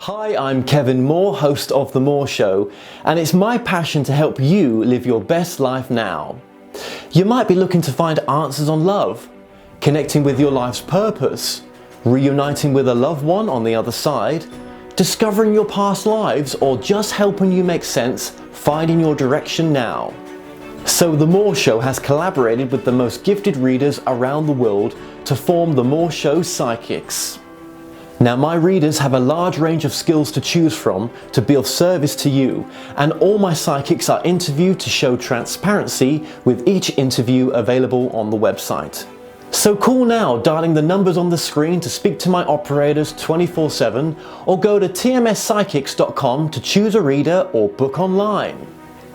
Hi, I'm Kevin Moore, host of The Moore Show, and it's my passion to help you live your best life now. You might be looking to find answers on love, connecting with your life's purpose, reuniting with a loved one on the other side, discovering your past lives, or just helping you make sense, finding your direction now. So The Moore Show has collaborated with the most gifted readers around the world to form The Moore Show Psychics. Now, my readers have a large range of skills to choose from to be of service to you, and all my psychics are interviewed to show transparency, with each interview available on the website. So call now, dialing the numbers on the screen to speak to my operators 24/7, or go to tmspsychics.com to choose a reader or book online.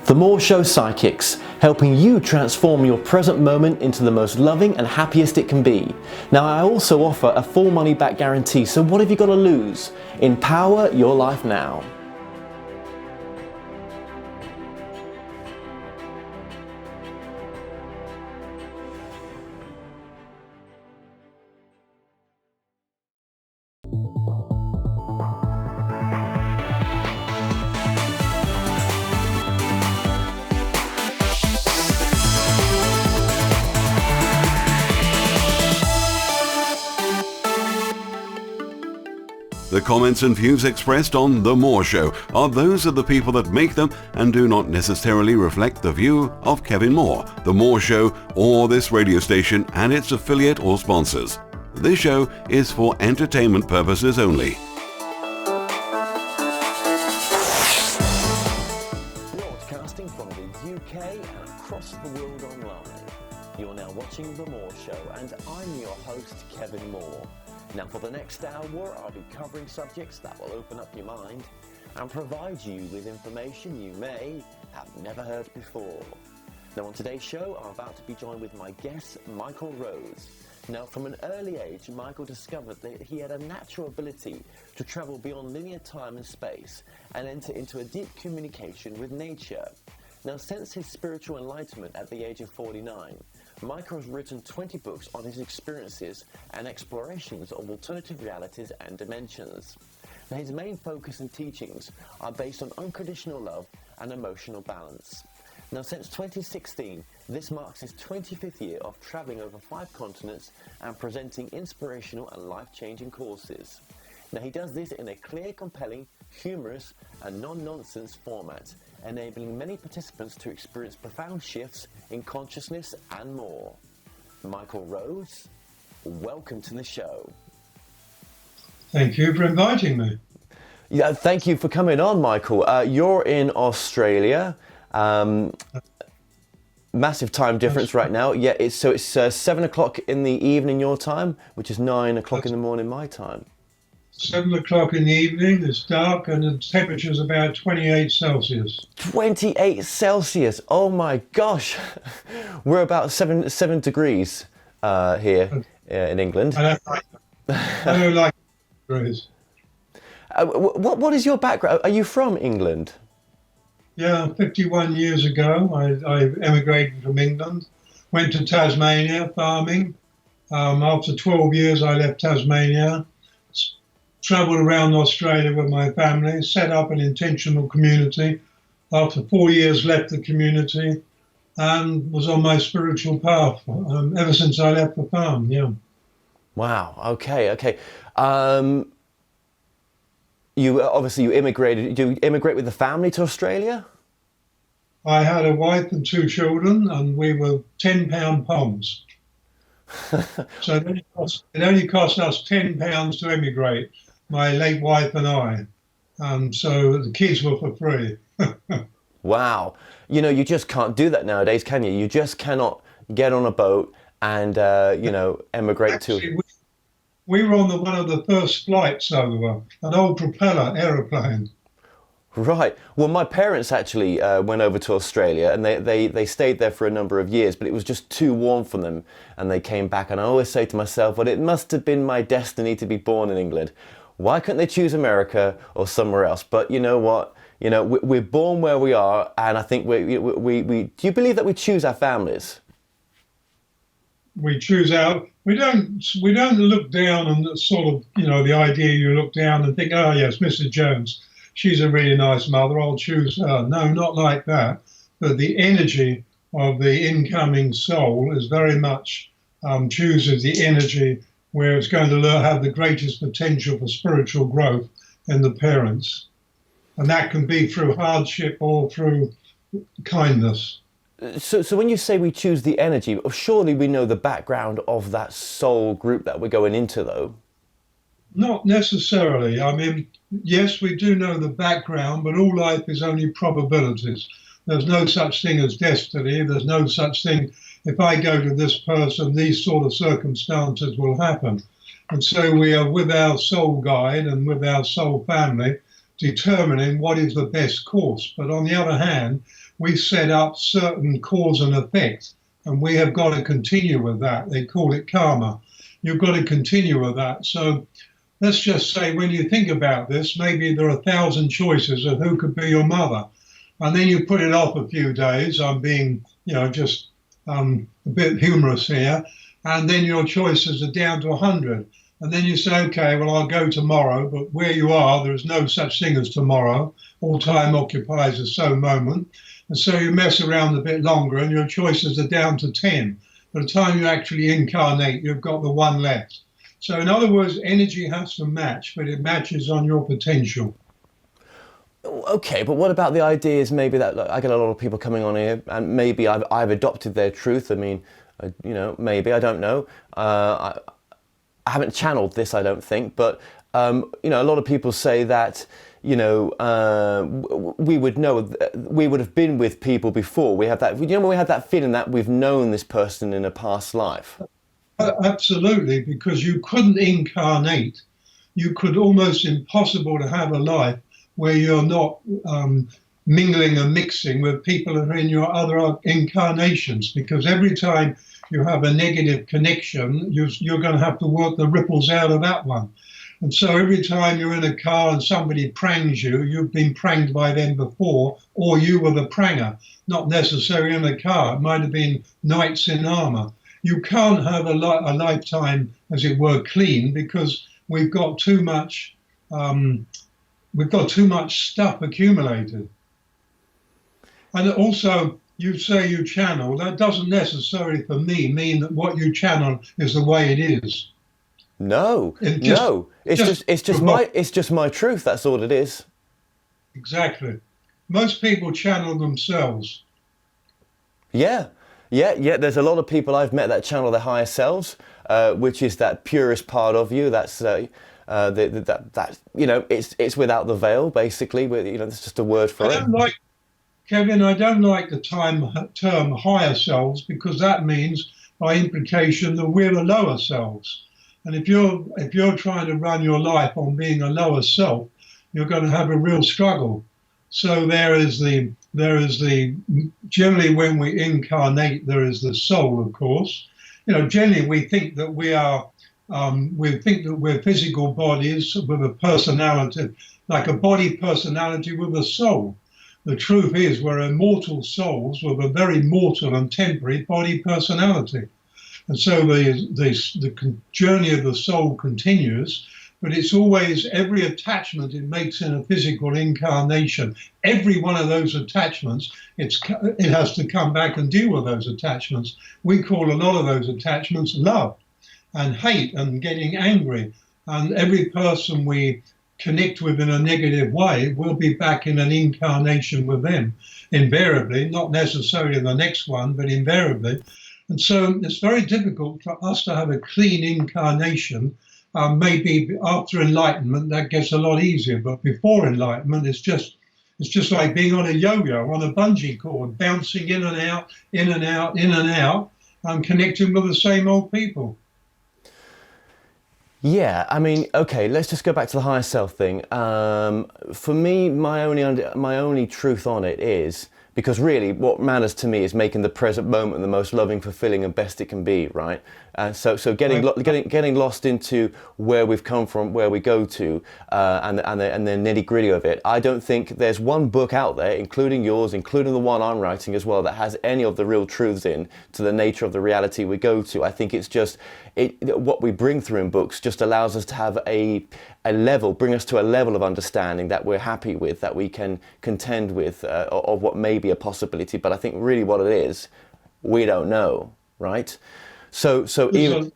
The Moore Show Psychics, helping you transform your present moment into the most loving and happiest it can be. Now, I also offer a full money back guarantee, so what have you got to lose? Empower your life now. The comments and views expressed on The Moore Show are those of the people that make them and do not necessarily reflect the view of Kevin Moore, The Moore Show, or this radio station and its affiliate or sponsors. This show is for entertainment purposes only. Broadcasting from the UK and across the world online. You're now watching The Moore Show, and I'm your host, Kevin Moore. Now, for the next hour, I'll be covering subjects that will open up your mind and provide you with information you may have never heard before. Now, on today's show, I'm about to be joined with my guest, Michael Rose. Now, from an early age, Michael discovered that he had a natural ability to travel beyond linear time and space and enter into a deep communication with nature. Now, since his spiritual enlightenment at the age of 49, Michael has written 20 books on his experiences and explorations of alternative realities and dimensions. Now, his main focus and teachings are based on unconditional love and emotional balance. Now, since 2016, this marks his 25th year of traveling over 5 continents and presenting inspirational and life-changing courses. Now, he does this in a clear, compelling, humorous and non-nonsense format, enabling many participants to experience profound shifts in consciousness and more. Michael Rose, welcome to the show. Thank you for inviting me. Yeah, thank you for coming on, Michael. You're in Australia. Massive time difference right now. Yeah, it's 7 o'clock in the evening your time, which is 9 o'clock in the morning my time. 7 o'clock in the evening, it's dark, and the temperature's about 28 Celsius. 28 Celsius, oh my gosh. We're about 7 degrees here in England. I don't like degrees. What is your background? Are you from England? Yeah, 51 years ago, I emigrated from England, went to Tasmania farming. After 12 years, I left Tasmania, travelled around Australia with my family, set up an intentional community. After 4 years, left the community and was on my spiritual path ever since I left the farm, yeah. Wow, okay. You immigrated. Did you immigrate with the family to Australia? I had a wife and 2 children, and we were 10-pound poms. So it only cost us £10 to emigrate, my late wife and I. So the kids were for free. Wow. You just can't do that nowadays, can you? You just cannot get on a boat and, emigrate. Actually, we were on one of the first flights over, an old propeller aeroplane. Right. Well, my parents actually went over to Australia, and they stayed there for a number of years, but it was just too warm for them, and they came back. And I always say to myself, well, it must have been my destiny to be born in England. Why couldn't they choose America or somewhere else? But you know what? We're born where we are, and I think we do you believe that we choose our families? We choose we don't look down and sort of, the idea you look down and think, oh yes, Mrs. Jones, she's a really nice mother, I'll choose her. No, not like that. But the energy of the incoming soul is very much chooses the energy where it's going to have the greatest potential for spiritual growth in the parents. And that can be through hardship or through kindness. So when you say we choose the energy, surely we know the background of that soul group that we're going into, though? Not necessarily. I mean, yes, we do know the background, but all life is only probabilities. There's no such thing as destiny. There's no such thing, if I go to this person, these sort of circumstances will happen. And so we are with our soul guide and with our soul family determining what is the best course. But on the other hand, we set up certain cause and effect, and we have got to continue with that. They call it karma. You've got to continue with that. So let's just say when you think about this, maybe there are 1,000 choices of who could be your mother. And then you put it off a few days. I'm being, just a bit humorous here. And then your choices are down to 100. And then you say, okay, well, I'll go tomorrow. But where you are, there is no such thing as tomorrow. All time occupies a so moment. And so you mess around a bit longer and your choices are down to 10. By the time you actually incarnate, you've got the one left. So in other words, energy has to match, but it matches on your potential. Okay, but what about the ideas maybe that I get a lot of people coming on here and maybe I've adopted their truth. I mean, maybe, I don't know. I haven't channeled this, I don't think, but, a lot of people say that, we would know, we would have been with people before. We have that, we had that feeling that we've known this person in a past life. Absolutely, because you couldn't incarnate. You could almost impossible to have a life where you're not mingling and mixing with people that are in your other incarnations, because every time you have a negative connection, you're going to have to work the ripples out of that one. And so every time you're in a car and somebody prangs you, you've been pranged by them before, or you were the pranger, not necessarily in a car. It might have been knights in armor. You can't have a lifetime, as it were, clean, because we've got too much stuff accumulated. And also, you say you channel. That doesn't necessarily, for me, mean that what you channel is the way it is. No, it's just my truth. That's all it is. Exactly. Most people channel themselves. Yeah. There's a lot of people I've met that channel their higher selves, which is that purest part of you. That's it's without the veil, basically. It's just a word for it. Kevin, I don't like the term higher selves, because that means, by implication, that we're the lower selves. And if you're trying to run your life on being a lower self, you're going to have a real struggle. So there is the generally when we incarnate, there is the soul, of course. Generally we think that we're physical bodies with a personality, like a body personality with a soul. The truth is we're immortal souls with a very mortal and temporary body personality. And so the journey of the soul continues, but it's always every attachment it makes in a physical incarnation. Every one of those attachments, it has to come back and deal with those attachments. We call a lot of those attachments love and hate and getting angry. And every person we connect with in a negative way will be back in an incarnation with them, invariably, not necessarily the next one, but invariably. And so it's very difficult for us to have a clean incarnation. Maybe after enlightenment that gets a lot easier, but before enlightenment it's just like being on a yo-yo, on a bungee cord, bouncing in and out, in and out, in and out, and connecting with the same old people. Yeah, I mean, okay, let's just go back to the higher self thing. For me, my only truth on it is Because really, what matters to me is making the present moment the most loving, fulfilling, and best it can be, right? And so getting lost into where we've come from, where we go to, and the nitty gritty of it. I don't think there's one book out there, including yours, including the one I'm writing as well, that has any of the real truths in to the nature of the reality we go to. I think it's just what we bring through in books just allows us to have bring us to a level of understanding that we're happy with, that we can contend with, of what may be a possibility. But I think really what it is, we don't know, right? So even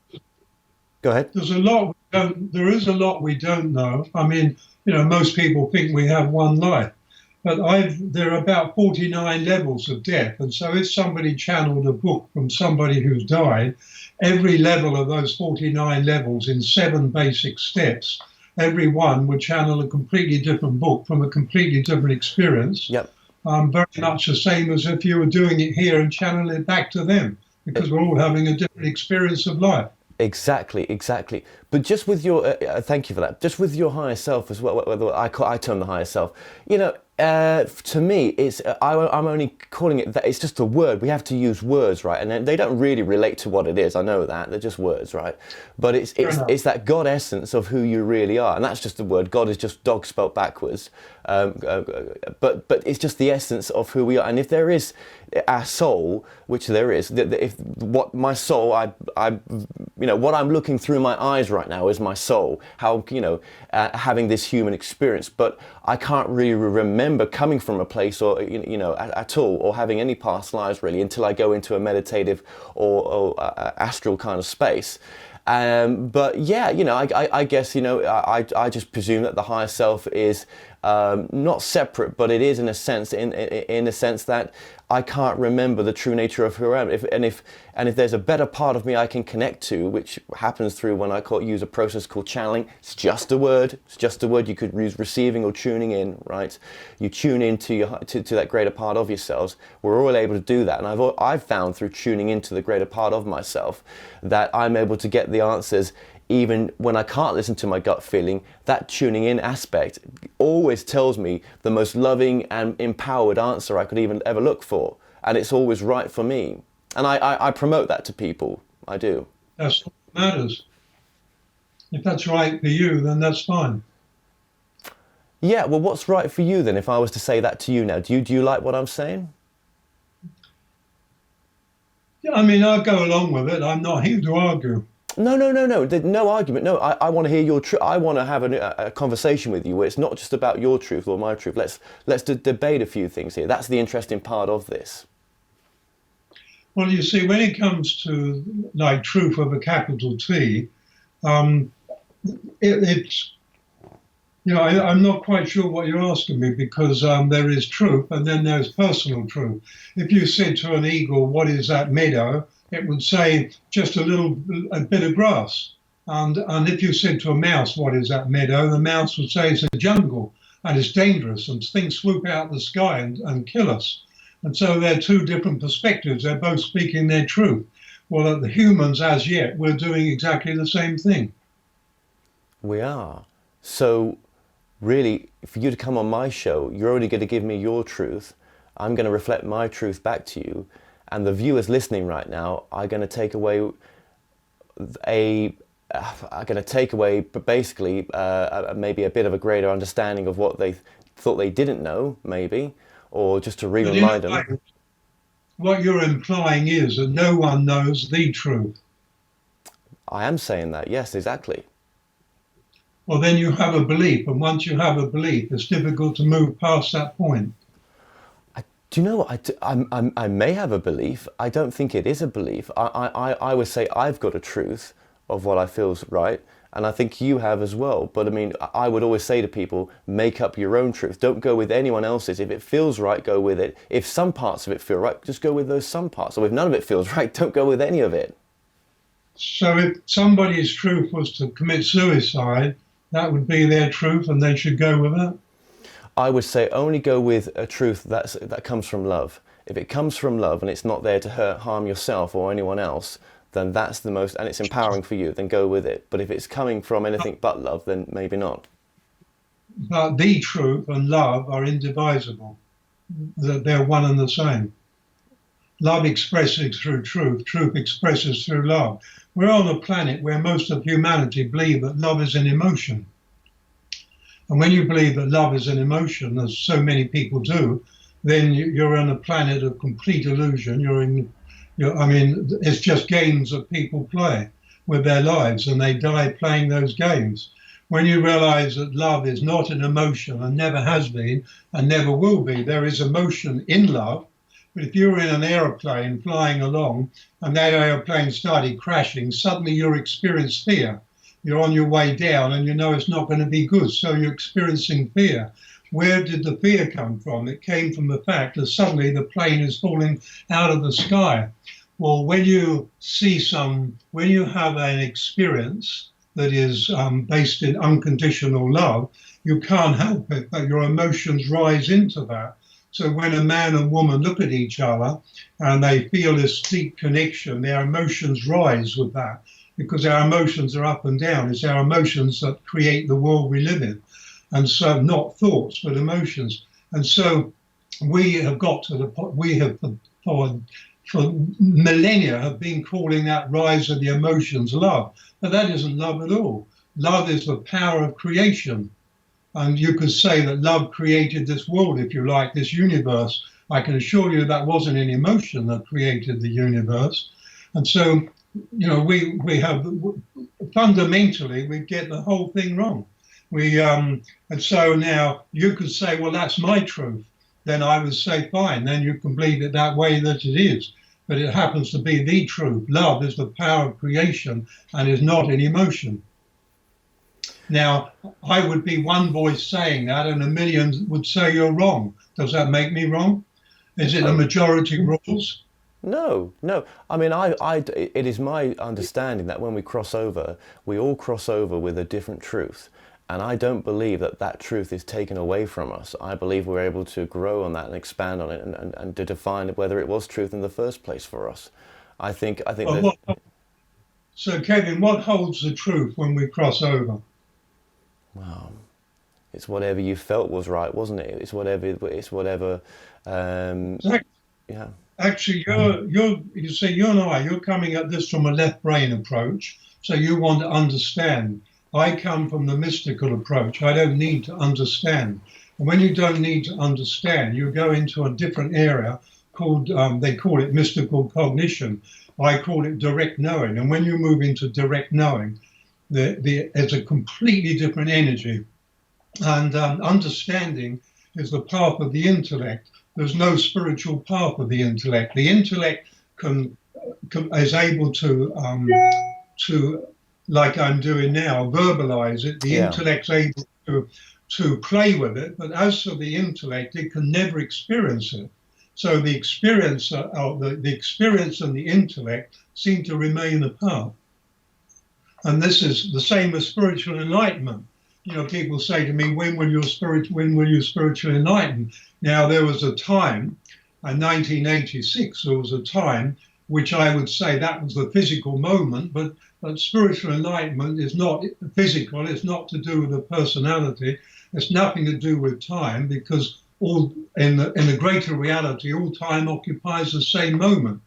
go ahead. There is a lot we don't know. I mean, most people think we have one life, but there are about 49 levels of death. And so if somebody channeled a book from somebody who's died, every level of those 49 levels in 7 basic steps, every one would channel a completely different book from a completely different experience. Yep. Very much the same as if you were doing it here and channeling it back to them, because we're all having a different experience of life. Exactly. But just with your, thank you for that. Just with your higher self as well, I term the higher self. To me, it's I'm only calling it that. It's just a word. We have to use words, right? And they don't really relate to what it is. I know that they're just words, right? But it's that God essence of who you really are, and that's just the word. God is just dog spelt backwards. But it's just the essence of who we are. And if there is our soul, which there is, if what my soul, what I'm looking through my eyes right now is my soul. How having this human experience, but I can't really remember coming from a place or at all, or having any past lives really, until I go into a meditative or astral kind of space. But yeah, I guess I just presume that the higher self is not separate, but it is in a sense that I can't remember the true nature of who I am. If there's a better part of me I can connect to, which happens through when I use a process called channeling. It's just a word. You could use receiving or tuning in, right? You tune into to that greater part of yourselves. We're all able to do that, and I've found through tuning into the greater part of myself that I'm able to get the answers. Even when I can't listen to my gut feeling, that tuning in aspect always tells me the most loving and empowered answer I could even ever look for. And it's always right for me. And I promote that to people. I do. That's what matters. If that's right for you, then that's fine. Yeah, well, what's right for you then, if I was to say that to you now? Do you like what I'm saying? Yeah, I mean, I'll go along with it. I'm not here to argue. No. No argument. No, I want to hear your truth. I want to have a conversation with you where it's not just about your truth or my truth. Let's debate a few things here. That's the interesting part of this. Well, you see, when it comes to like truth with a capital T, it's I'm not quite sure what you're asking me, because there is truth and then there's personal truth. If you said to an eagle, "What is that meadow?" it would say just a bit of grass. And if you said to a mouse, "What is that meadow?" the mouse would say it's a jungle and it's dangerous and things swoop out of the sky and kill us. And so they're two different perspectives. They're both speaking their truth. Well, the humans, as yet, we're doing exactly the same thing. We are. So really, for you to come on my show, you're only going to give me your truth. I'm going to reflect my truth back to you. And the viewers listening right now are going to take away basically maybe a bit of a greater understanding of what they thought they didn't know, maybe, or just to remind them. What you're implying is that no one knows the truth. I am saying that, yes, exactly. Well, then you have a belief, and once you have a belief, it's difficult to move past that point. Do you know what? I may have a belief. I don't think it is a belief. I would say I've got a truth of what I feel's right, and I think you have as well. But I mean, I would always say to people, make up your own truth. Don't go with anyone else's. If it feels right, go with it. If some parts of it feel right, just go with those some parts. Or if none of it feels right, don't go with any of it. So if somebody's truth was to commit suicide, that would be their truth and they should go with it? I would say only go with a truth that comes from love. If it comes from love and it's not there to harm yourself or anyone else, then that's the most, and it's empowering for you, then go with it. But if it's coming from anything but love, then maybe not. But the truth and love are indivisible. that they're one and the same. Love expresses through truth, truth expresses through love. We're on a planet where most of humanity believe that love is an emotion. And when you believe that love is an emotion, as so many people do, then you're on a planet of complete illusion. It's just games that people play with their lives, and they die playing those games. When you realize that love is not an emotion and never has been and never will be, there is emotion in love. But if you're in an aeroplane flying along and that aeroplane started crashing, suddenly you experience fear. You're on your way down and you know it's not going to be good, so you're experiencing fear. Where did the fear come from? It came from the fact that suddenly the plane is falling out of the sky. Well, when you have an experience that is based in unconditional love, you can't help it, but your emotions rise into that. So when a man and woman look at each other and they feel this deep connection, their emotions rise with that, because our emotions are up and down. It's our emotions that create the world we live in. And so not thoughts, but emotions. And so we have got to the point, we have for millennia have been calling that rise of the emotions love. But that isn't love at all. Love is the power of creation. And you could say that love created this world, if you like, this universe. I can assure you that wasn't an emotion that created the universe. And so, we have, fundamentally, we get the whole thing wrong. And so now you could say, well, that's my truth. Then I would say, fine, then you can believe it that way that it is. But it happens to be the truth. Love is the power of creation and is not an emotion. Now, I would be one voice saying that and a million would say you're wrong. Does that make me wrong? Is it a majority rules? No. I mean, it is my understanding that when we cross over, we all cross over with a different truth. And I don't believe that truth is taken away from us. I believe we're able to grow on that and expand on it and to define whether it was truth in the first place for us. I think So, Kevin, what holds the truth when we cross over? Wow. It's whatever you felt was right, wasn't it? It's whatever. Yeah. Actually, you see, you and I, you're coming at this from a left brain approach. So you want to understand. I come from the mystical approach. I don't need to understand. And when you don't need to understand, you go into a different area called, they call it mystical cognition. I call it direct knowing. And when you move into direct knowing, it's a completely different energy. And understanding is the path of the intellect. There's no spiritual path of the intellect. The intellect is able to, like I'm doing now, verbalize it. The intellect's able to play with it, but as for the intellect, it can never experience it. So the experience and the intellect seem to remain apart. And this is the same as spiritual enlightenment. People say to me, when will you spiritually enlighten? Now, there was a time, in 1986, there was a time which I would say that was the physical moment, but spiritual enlightenment is not physical, it's not to do with the personality, it's nothing to do with time, because all in the greater reality, all time occupies the same moment.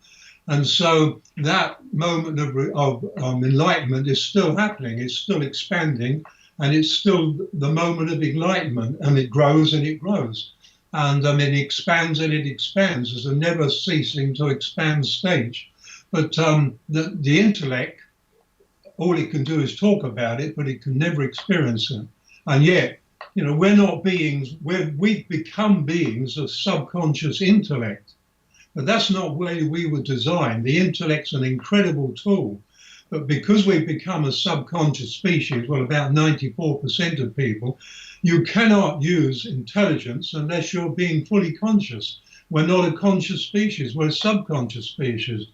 And so that moment of enlightenment is still happening, it's still expanding, and it's still the moment of enlightenment, and it grows and it grows. And it expands and it expands. There's a never ceasing to expand stage. But the intellect, all it can do is talk about it, but it can never experience it. And yet, we're not beings, we've become beings of subconscious intellect. But that's not where we were designed. The intellect's an incredible tool. But because we've become a subconscious species, well, about 94% of people, you cannot use intelligence unless you're being fully conscious. We're not a conscious species, we're a subconscious species.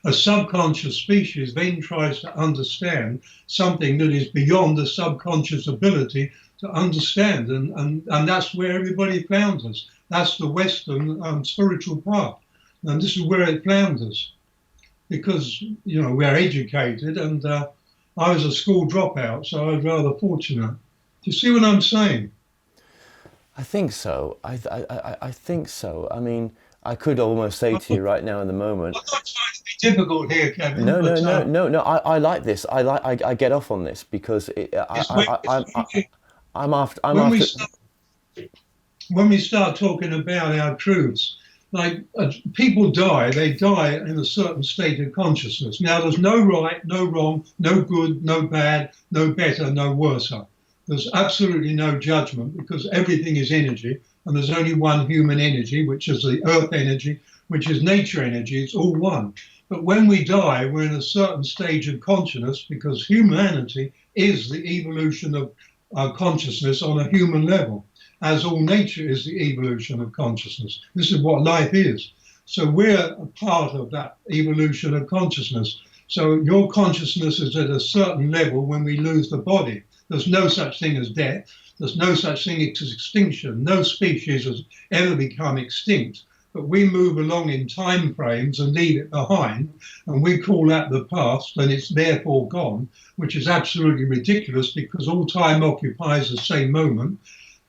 A subconscious species then tries to understand something that is beyond the subconscious ability to understand. And that's where everybody flounders. That's the Western spiritual path. And this is where it flounders. Because, we're educated, and I was a school dropout, so I was rather fortunate. Do you see what I'm saying? I think so. I think so. I mean, I could almost say to you right now in the moment, I'm not trying to be difficult here, Kevin, no, no, but no, no, no. I like this. I get off on this because it's when, I'm when we after. start when we start talking about our truths, like people die, they die in a certain state of consciousness. Now, there's no right, no wrong, no good, no bad, no better, no worse. There's absolutely no judgment because everything is energy, and there's only one human energy, which is the earth energy, which is nature energy. It's all one. But when we die, we're in a certain stage of consciousness because humanity is the evolution of consciousness on a human level, as all nature is the evolution of consciousness. This is what life is. So we're a part of that evolution of consciousness. So your consciousness is at a certain level when we lose the body. There's no such thing as death. There's no such thing as extinction. No species has ever become extinct. But we move along in time frames and leave it behind, and we call that the past, and it's therefore gone, which is absolutely ridiculous because all time occupies the same moment.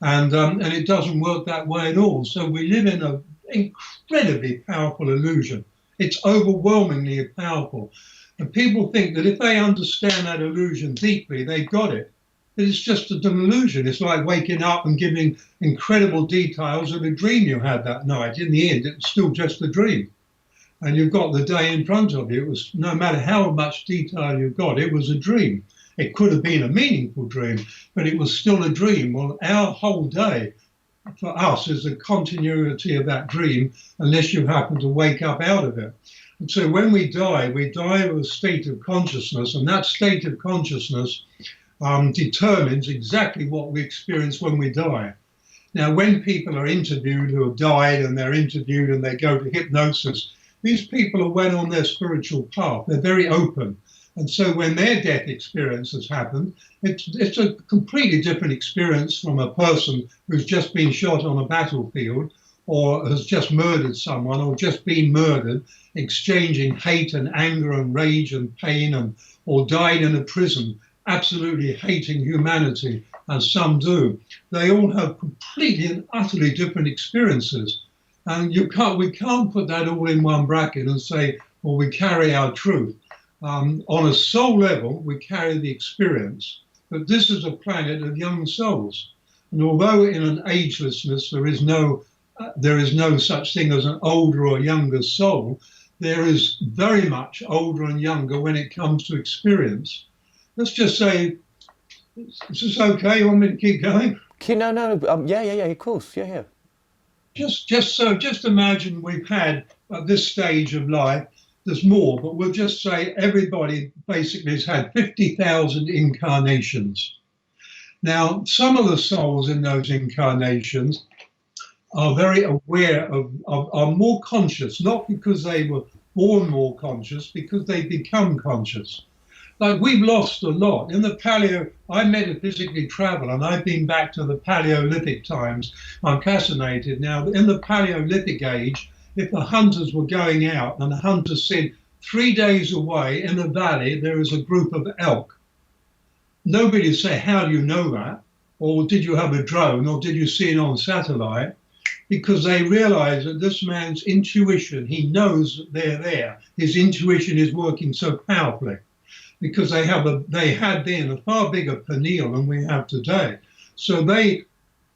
And it doesn't work that way at all. So we live in an incredibly powerful illusion. It's overwhelmingly powerful. And people think that if they understand that illusion deeply, they got it. But it's just an illusion. It's like waking up and giving incredible details of a dream you had that night. In the end, it's still just a dream. And you've got the day in front of you. It was, no matter how much detail you've got, it was a dream. It could have been a meaningful dream, but it was still a dream. Well, our whole day for us is a continuity of that dream, unless you happen to wake up out of it. And so when we die with a state of consciousness, and that state of consciousness determines exactly what we experience when we die. Now, when people are interviewed who have died and they're interviewed and they go to hypnosis, these people are well on their spiritual path. They're very open. And so when their death experience has happened, it's a completely different experience from a person who's just been shot on a battlefield or has just murdered someone or just been murdered, exchanging hate and anger and rage and pain, or died in a prison, absolutely hating humanity, as some do. They all have completely and utterly different experiences. And we can't put that all in one bracket and say, well, we carry our truth. On a soul level, we carry the experience, but this is a planet of young souls. And although in an agelessness there is no such thing as an older or younger soul, there is very much older and younger when it comes to experience. Let's just say, is this okay? You want me to keep going? No, yeah, of course, yeah. Just imagine we've had at this stage of life. There's more, but we'll just say everybody basically has had 50,000 incarnations. Now, some of the souls in those incarnations are very aware are more conscious, not because they were born more conscious, because they become conscious. Like we've lost a lot. In the I metaphysically travel, and I've been back to the Paleolithic times. I'm fascinated. Now, in the Paleolithic age, if the hunters were going out and the hunters said 3 days away in a valley there is a group of elk, nobody would say, how do you know that? Or did you have a drone? Or did you see it on satellite? Because they realize that this man's intuition, he knows that they're there. His intuition is working so powerfully because they had then a far bigger pineal than we have today. So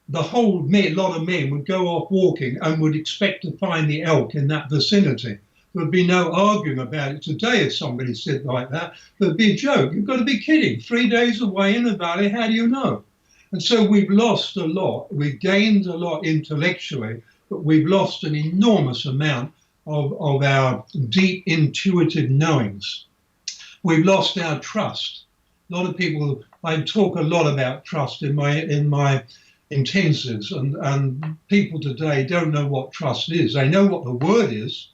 the whole lot of men would go off walking and would expect to find the elk in that vicinity. There would be no arguing about it. Today, if somebody said like that, there'd be a joke. You've got to be kidding. 3 days away in the valley, how do you know? And so we've lost a lot. We've gained a lot intellectually, but we've lost an enormous amount of our deep intuitive knowings. We've lost our trust. A lot of people, I talk a lot about trust in my intensives, and people today don't know what trust is. They know what the word is,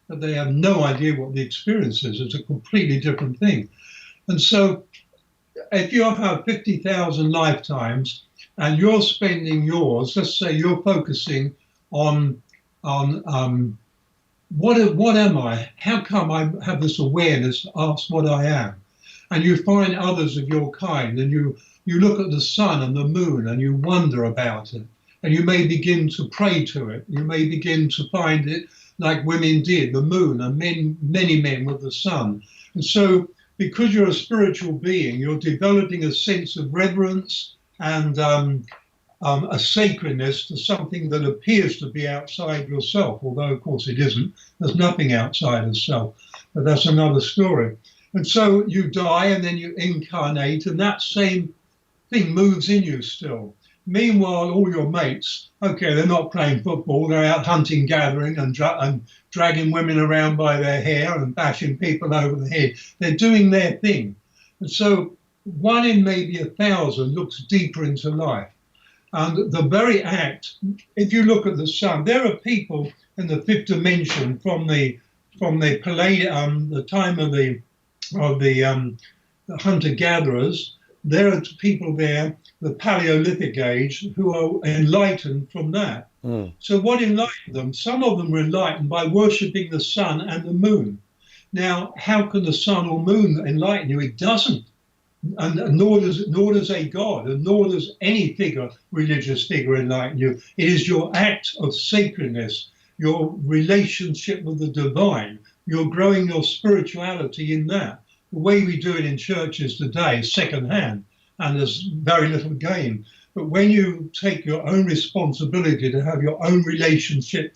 but they have no idea what the experience is. It's a completely different thing. And so if you have 50,000 lifetimes and you're spending yours, let's say you're focusing on what am I? How come I have this awareness to ask what I am? And you find others of your kind and you look at the sun and the moon and you wonder about it. and you may begin to pray to it. You may begin to find it like women did, the moon, and many men with the sun. And so, because you're a spiritual being, you're developing a sense of reverence and a sacredness to something that appears to be outside yourself, although, of course, it isn't. There's nothing outside of self, but that's another story. And so you die and then you incarnate, and that same thing moves in you still. Meanwhile, all your mates, okay, they're not playing football, they're out hunting, gathering, and dragging women around by their hair and bashing people over the head. They're doing their thing. And so one in maybe 1,000 looks deeper into life. And the very act, if you look at the sun, there are people in the fifth dimension from the time of the hunter-gatherers. There are people there, the Paleolithic age, who are enlightened from that. So what enlightened them? Some of them were enlightened by worshipping the sun and the moon. Now, how can the sun or moon enlighten you? It doesn't. And nor does a god, and nor does any religious figure enlighten you. It is your act of sacredness, your relationship with the divine. You're growing your spirituality in that. The way we do it in churches today is second-hand, and there's very little gain. But when you take your own responsibility to have your own relationship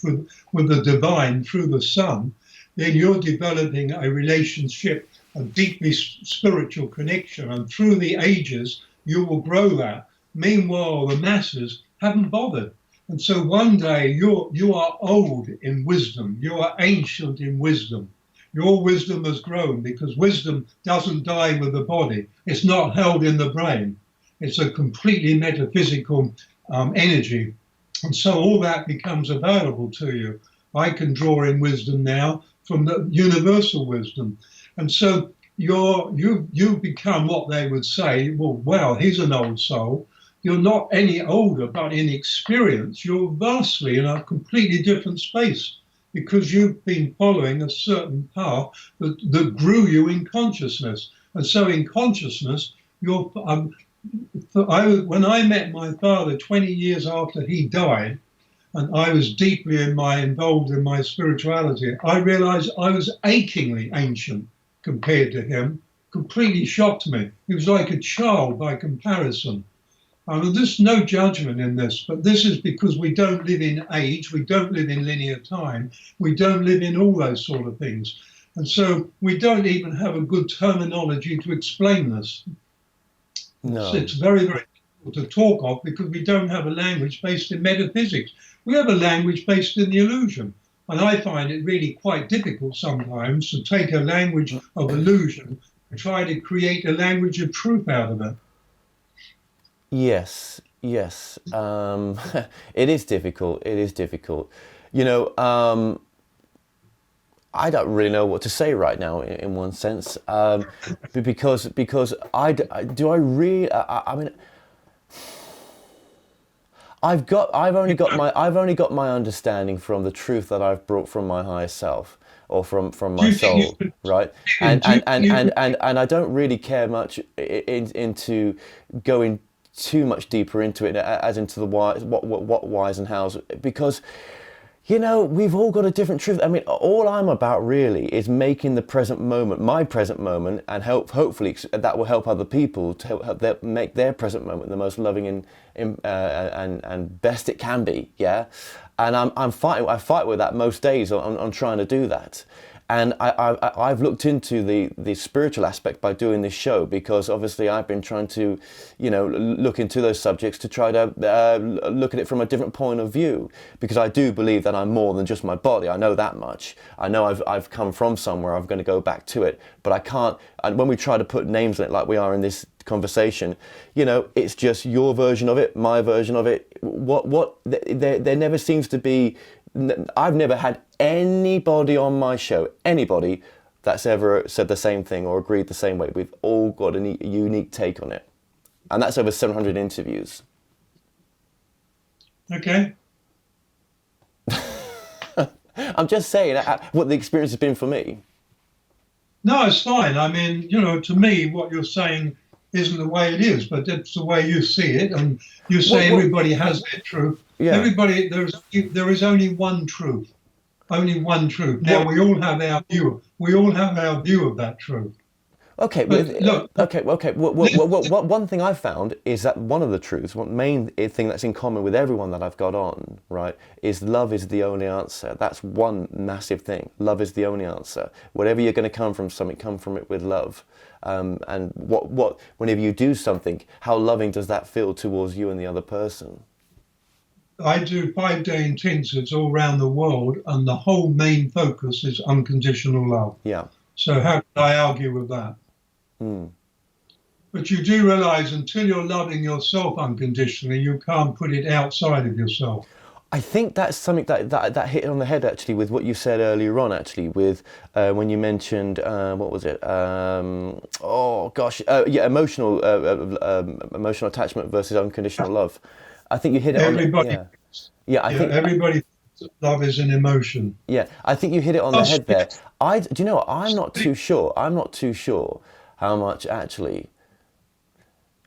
with the divine through the sun, then you're developing a relationship, a deeply spiritual connection, and through the ages you will grow that. Meanwhile, the masses haven't bothered. And so one day you are old in wisdom, you are ancient in wisdom. Your wisdom has grown, because wisdom doesn't die with the body. It's not held in the brain. It's a completely metaphysical energy. And so all that becomes available to you. I can draw in wisdom now from the universal wisdom. And so you become what they would say, well, he's an old soul. You're not any older, but in experience, you're vastly in a completely different space, because you've been following a certain path that grew you in consciousness. And so in consciousness, when I met my father 20 years after he died, and I was deeply involved in my spirituality, I realized I was achingly ancient compared to him. Completely shocked me. He was like a child by comparison. There's no judgment in this, but this is because we don't live in age, we don't live in linear time, we don't live in all those sort of things. And so we don't even have a good terminology to explain this. No. It's very, very difficult to talk of, because we don't have a language based in metaphysics. We have a language based in the illusion. And I find it really quite difficult sometimes to take a language of illusion and try to create a language of truth out of it. Yes. It is difficult. You know, I don't really know what to say right now in one sense, because I've only got my understanding from the truth that I've brought from my higher self, or from my soul, right? And I don't really care much into going too much deeper into it, as into the whys, what whys and hows, because, you know, we've all got a different truth. I mean, all I'm about really is making the present moment, my present moment, and hopefully that will help other people to help them make their present moment the most loving and best it can be. Yeah, and I fight with that most days on trying to do that. And I've looked into the spiritual aspect by doing this show, because obviously I've been trying to, you know, look into those subjects to try to look at it from a different point of view, because I do believe that I'm more than just my body. I know that much. I know I've come from somewhere. I'm going to go back to it, but I can't. And when we try to put names on it, like we are in this conversation, you know, it's just your version of it, my version of it. There never seems to be. I've never had anybody on my show, anybody that's ever said the same thing or agreed the same way. We've all got a unique take on it. And that's over 700 interviews. Okay. I'm just saying what the experience has been for me. No, it's fine. I mean, you know, to me, what you're saying isn't the way it is, but that's the way you see it, and you say Well, everybody has their truth. yeah. Everybody, there is only one truth, only one truth. Now Well, we all have our view. We all have our view of that truth. okay, But look, okay, okay. One thing I've found is that one of the truths, one main thing that's in common with everyone that I've got on, right, is love is the only answer. That's one massive thing. Love is the only answer. Whatever you're going to come from something, come from it with love. And whenever you do something, how loving does that feel towards you and the other person? I do 5-day intensives all around the world, and the whole main focus is unconditional love. Yeah. So how can I argue with that? Mm. But you do realize until you're loving yourself unconditionally, you can't put it outside of yourself. I think that's something that hit on the head actually with what you said earlier on actually with when you mentioned what was it emotional attachment versus unconditional love. I think you hit it Everybody, on I think everybody thinks that love is an emotion. yeah, I think you hit it on the head there. Do you know what? I'm not too sure how much actually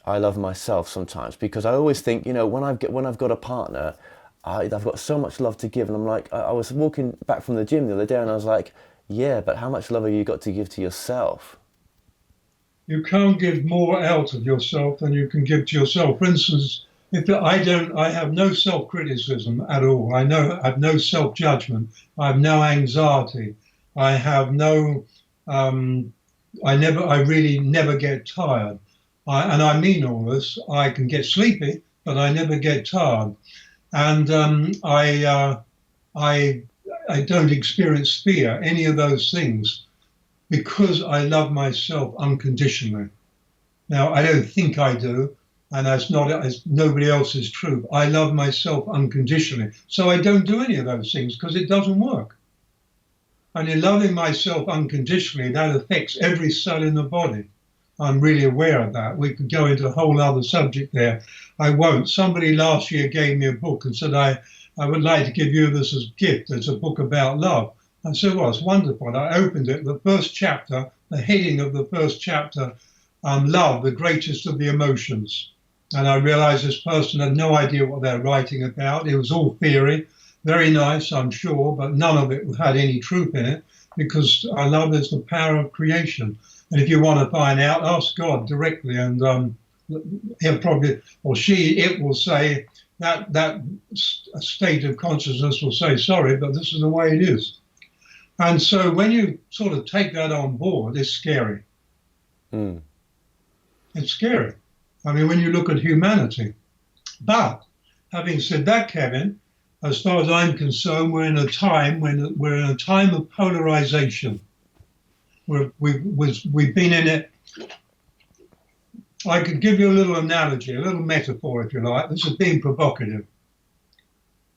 I love myself sometimes, because I always think, you know, when I've got a partner, I've got so much love to give, and I'm like, I was walking back from the gym the other day, and I was like, yeah, but how much love have you got to give to yourself? You can't give more out of yourself than you can give to yourself. For instance, I have no self-criticism at all. I have no self-judgment. I have no anxiety. I have no. I really never get tired. And I mean all this. I can get sleepy, but I never get tired. And I don't experience fear, any of those things, because I love myself unconditionally. Now, I don't think I do, and that's nobody else's truth. I love myself unconditionally. So I don't do any of those things because it doesn't work. And in loving myself unconditionally, that affects every cell in the body. I'm really aware of that. We could go into a whole other subject there. I won't. Somebody last year gave me a book and said, I would like to give you this as a gift. It's a book about love. I said, well, it's wonderful. I opened it. The first chapter, the heading of the first chapter, love, the greatest of the emotions. And I realized this person had no idea what they're writing about. It was all theory. Very nice, I'm sure, but none of it had any truth in it, because love is the power of creation. And if you want to find out, ask God directly, and he'll probably, or it will say, that state of consciousness will say, sorry, but this is the way it is. And so when you sort of take that on board, it's scary. Mm. It's scary. I mean, when you look at humanity. But having said that, Kevin, as far as I'm concerned, we're in a time of polarization. We've been in it. I could give you a little analogy, a little metaphor, if you like. This is being provocative.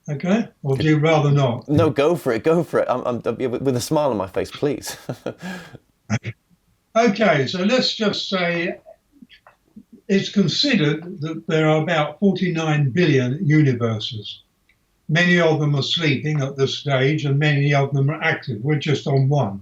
Okay? Or do you rather not? No, go for it. Go for it. I'm with a smile on my face, please. Okay, so let's just say it's considered that there are about 49 billion universes. Many of them are sleeping at this stage, and many of them are active. We're just on one.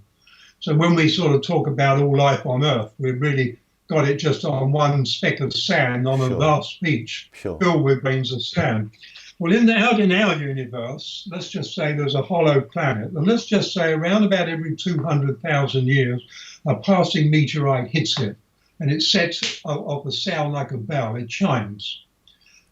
So when we sort of talk about all life on Earth, we've really got it just on one speck of sand on a vast beach filled with grains of sand. Well, out in our universe, let's just say there's a hollow planet. And let's just say around about every 200,000 years, a passing meteorite hits it. And it sets off a sound like a bell. It chimes.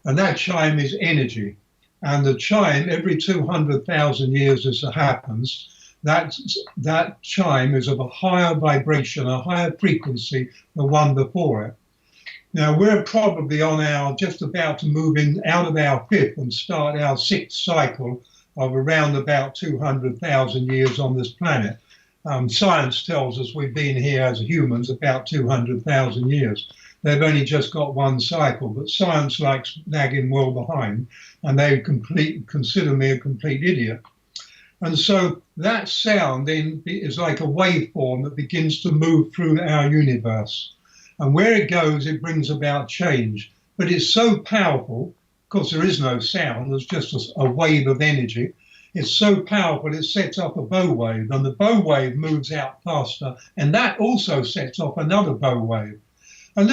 And that chime is energy. And the chime, every 200,000 years as it happens, that chime is of a higher vibration, a higher frequency than the one before it. Now, we're probably just about to move out of our fifth and start our sixth cycle of around about 200,000 years on this planet. Science tells us we've been here as humans about 200,000 years. They've only just got one cycle, but science likes lagging well behind, and they consider me a complete idiot. And so that sound then is like a waveform that begins to move through our universe. And where it goes, it brings about change. But it's so powerful, of course there is no sound, there's just a wave of energy. It's so powerful, it sets off a bow wave, and the bow wave moves out faster, and that also sets off another bow wave. And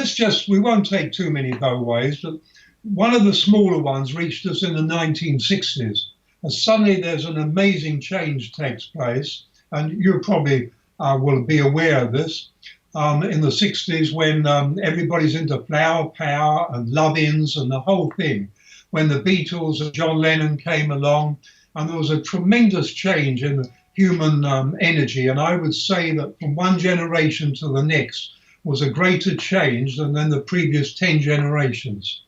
we won't take too many bowways, but one of the smaller ones reached us in the 1960s. And suddenly there's an amazing change takes place. And you probably will be aware of this. In the 60s, when everybody's into flower power and love-ins and the whole thing, when the Beatles and John Lennon came along, and there was a tremendous change in the human energy. And I would say that from one generation to the next was a greater change than the previous 10 generations.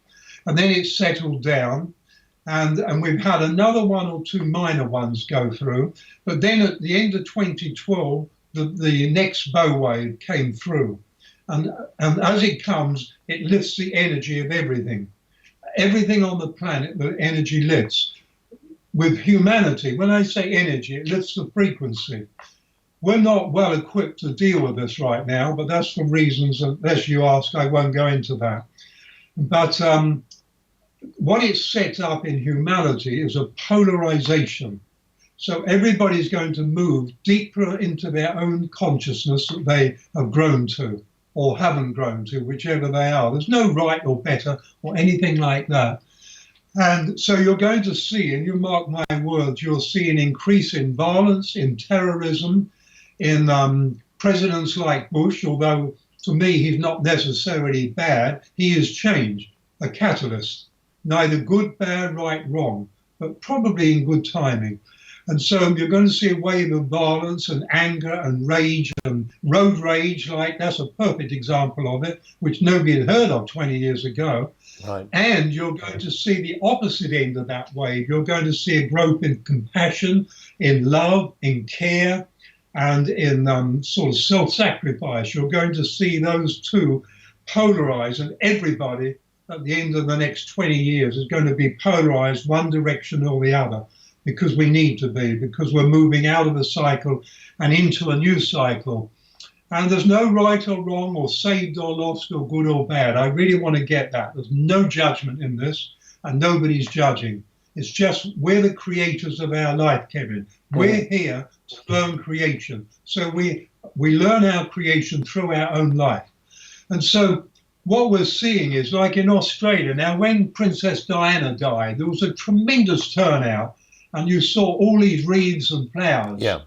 And then it settled down. And we've had another one or two minor ones go through. But then at the end of 2012, the next bow wave came through. And as it comes, it lifts the energy of everything. Everything on the planet, the energy lifts. With humanity, when I say energy, it lifts the frequency. We're not well equipped to deal with this right now, but that's for reasons, unless you ask, I won't go into that. But what it's set up in humanity is a polarization. So everybody's going to move deeper into their own consciousness that they have grown to or haven't grown to, whichever they are. There's no right or better or anything like that. And so you're going to see, and you mark my words, you'll see an increase in violence, in terrorism, in presidents like Bush, although to me he's not necessarily bad, he is change, a catalyst. Neither good, bad, right, wrong, but probably in good timing. And so you're going to see a wave of violence and anger and rage and road rage, that's a perfect example of it, which nobody had heard of 20 years ago. Right. And you're going to see the opposite end of that wave. You're going to see a growth in compassion, in love, in care, and in sort of self-sacrifice. You're going to see those two polarize, and everybody at the end of the next 20 years is going to be polarized one direction or the other, because we need to be, because we're moving out of a cycle and into a new cycle. And there's no right or wrong or saved or lost or good or bad. I really want to get that. There's no judgment in this, and nobody's judging. It's just we're the creators of our life, Kevin. We're here to learn creation. So we learn our creation through our own life. And so what we're seeing is like in Australia. Now, when Princess Diana died, there was a tremendous turnout, and you saw all these wreaths and flowers. Yeah.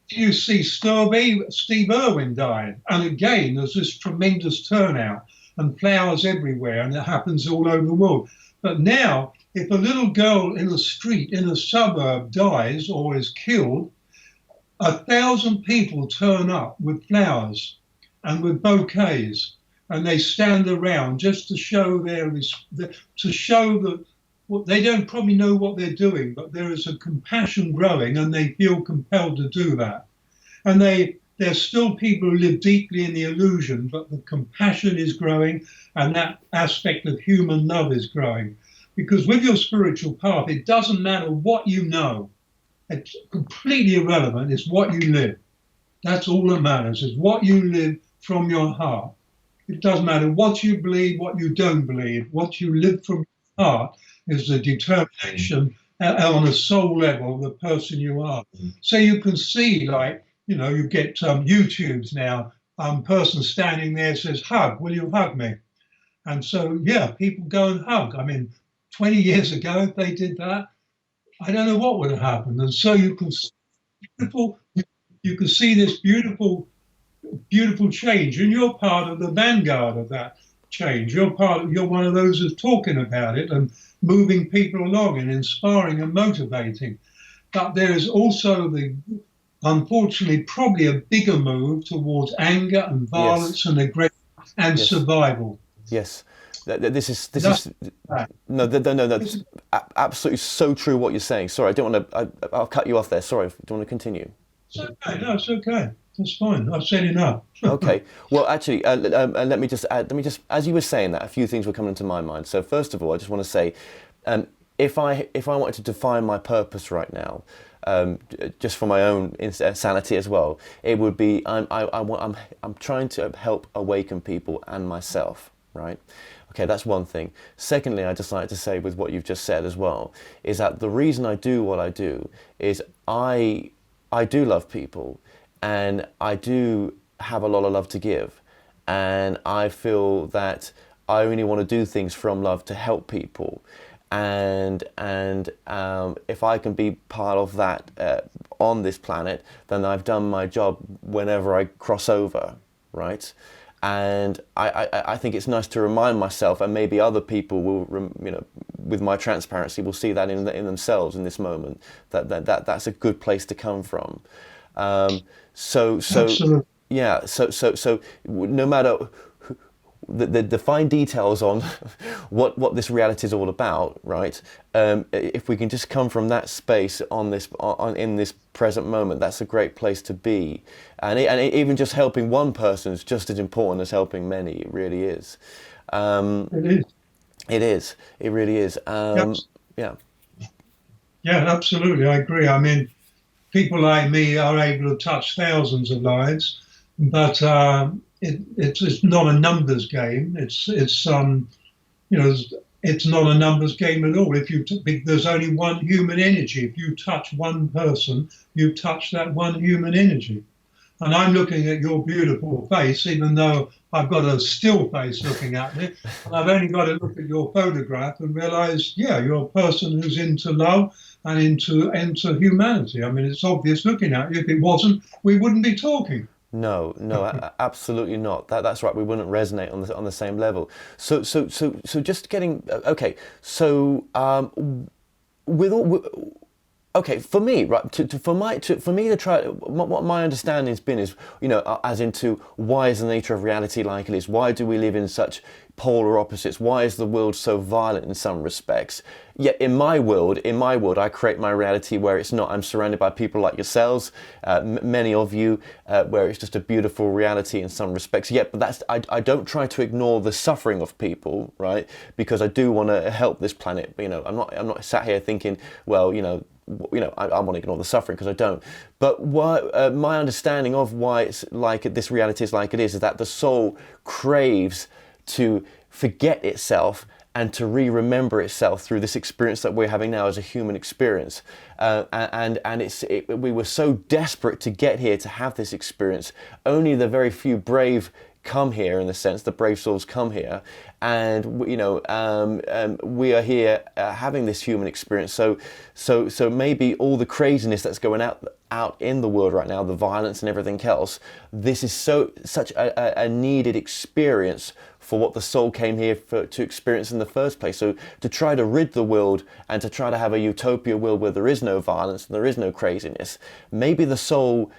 You see Steve Irwin died, and again there's this tremendous turnout and flowers everywhere, and it happens all over the world. But now, if a little girl in a street in a suburb dies or is killed, 1,000 people turn up with flowers and with bouquets, and they stand around just to show that they don't probably know what they're doing, but there is a compassion growing, and they feel compelled to do that. And there's still people who live deeply in the illusion, but the compassion is growing, and that aspect of human love is growing. Because with your spiritual path, it doesn't matter what you know. It's completely irrelevant. It's what you live. That's all that matters, is what you live from your heart. It doesn't matter what you believe, what you don't believe. What you live from your heart is the determination on a soul level of the person you are. So you can see, you get YouTubes now, person standing there says, hug, will you hug me? And so, people go and hug. I mean, 20 years ago, if they did that, I don't know what would have happened. And so you can see this beautiful, beautiful change, and you're part of the vanguard of that change. You're one of those who's talking about it and moving people along and inspiring and motivating. But there is also unfortunately, probably a bigger move towards anger and violence and aggression and survival. Yes. That's absolutely so true what you're saying. Sorry, I don't want to. I'll cut you off there. Sorry, do you want to continue? It's okay. No, it's okay. That's fine. I've said enough. Okay. Well, actually, let me just add. As you were saying that, a few things were coming into my mind. So first of all, I just want to say, if I wanted to define my purpose right now, just for my own sanity as well, it would be I'm trying to help awaken people and myself. Right. Okay, that's one thing. Secondly, I just like to say with what you've just said as well, is that the reason I do what I do is I do love people, and I do have a lot of love to give. and I feel that I only want to do things from love to help people, and if I can be part of that on this planet, then I've done my job whenever I cross over, right? And I think it's nice to remind myself, and maybe other people will, with my transparency, will see that in themselves in this moment. That's a good place to come from. So Absolutely. yeah. So no matter the fine details on what this reality is all about, right? If we can just come from that space in this present moment, that's a great place to be. And even just helping one person is just as important as helping many. It really is. It is. It is. It really is. Yep. Yeah. Yeah, absolutely. I agree. I mean, people like me are able to touch thousands of lives, but it's not a numbers game. It's not a numbers game at all. There's only one human energy. If you touch one person, you touch that one human energy. And I'm looking at your beautiful face, even though I've got a still face looking at me. And I've only got to look at your photograph and realize, yeah, you're a person who's into love and into humanity. I mean, it's obvious looking at you. If it wasn't, we wouldn't be talking. No, absolutely not. That's right. We wouldn't resonate on the same level. So just getting okay. So with all. Okay, for me, right, for me to try, what my understanding has been is, as into why is the nature of reality like it is? Why do we live in such polar opposites? Why is the world so violent in some respects? Yet in my world, I create my reality where it's not. I'm surrounded by people like yourselves, many of you, where it's just a beautiful reality in some respects. Yet, but I don't try to ignore the suffering of people, right? Because I do want to help this planet. I'm not sat here thinking, well, I want to ignore the suffering, because I don't. But my understanding of why it's like this reality is like it is that the soul craves to forget itself and to remember itself through this experience that we're having now as a human experience. We were so desperate to get here, to have this experience. Only the very few brave come here, in the sense the brave souls come here, and we are here having this human experience. So maybe all the craziness that's going out in the world right now, the violence and everything else, this is such a needed experience for what the soul came here to experience in the first place. So to try to rid the world and to try to have a utopia world where there is no violence and there is no craziness, maybe the soul,